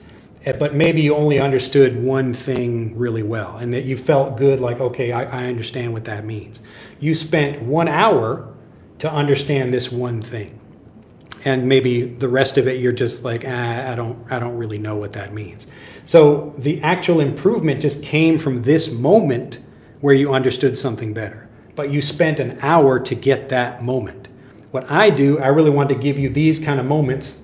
but maybe you only understood one thing really well, and that you felt good, like, okay, I understand what that means. You spent 1 hour to understand this one thing, and maybe the rest of it you're just like, I don't really know what that means. So the actual improvement just came from this moment where you understood something better, but you spent an hour to get that moment. What I do, I really want to give you these kind of moments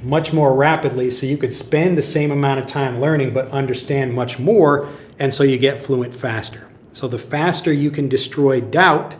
much more rapidly, so you could spend the same amount of time learning but understand much more, and so you get fluent faster. So the faster you can destroy doubt,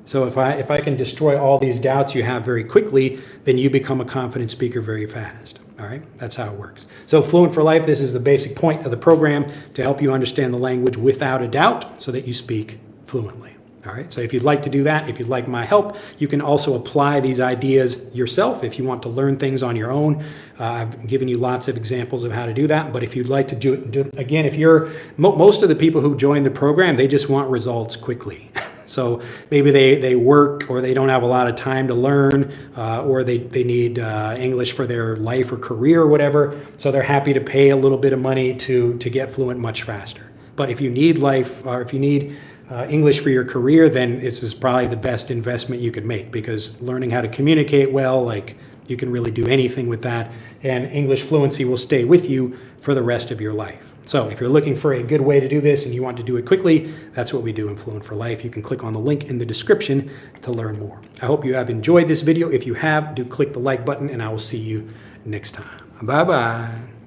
so if I can destroy all these doubts you have very quickly, then you become a confident speaker very fast. All right, that's how it works. So Fluent for Life, this is the basic point of the program, to help you understand the language without a doubt so that you speak fluently. All right, so if you'd like to do that, if you'd like my help, you can also apply these ideas yourself if you want to learn things on your own. I've given you lots of examples of how to do that, but if you'd like to do it, again, if you're, most of the people who join the program, they just want results quickly. So maybe they work, or they don't have a lot of time to learn, or they need English for their life or career or whatever, so they're happy to pay a little bit of money to get fluent much faster. But if you need life, or if you need English for your career, then this is probably the best investment you could make, because learning how to communicate well, like, you can really do anything with that, and English fluency will stay with you for the rest of your life. So if you're looking for a good way to do this and you want to do it quickly, that's what we do in Fluent for Life. You can click on the link in the description to learn more. I hope you have enjoyed this video. If you have, do click the like button, and I will see you next time. Bye-bye.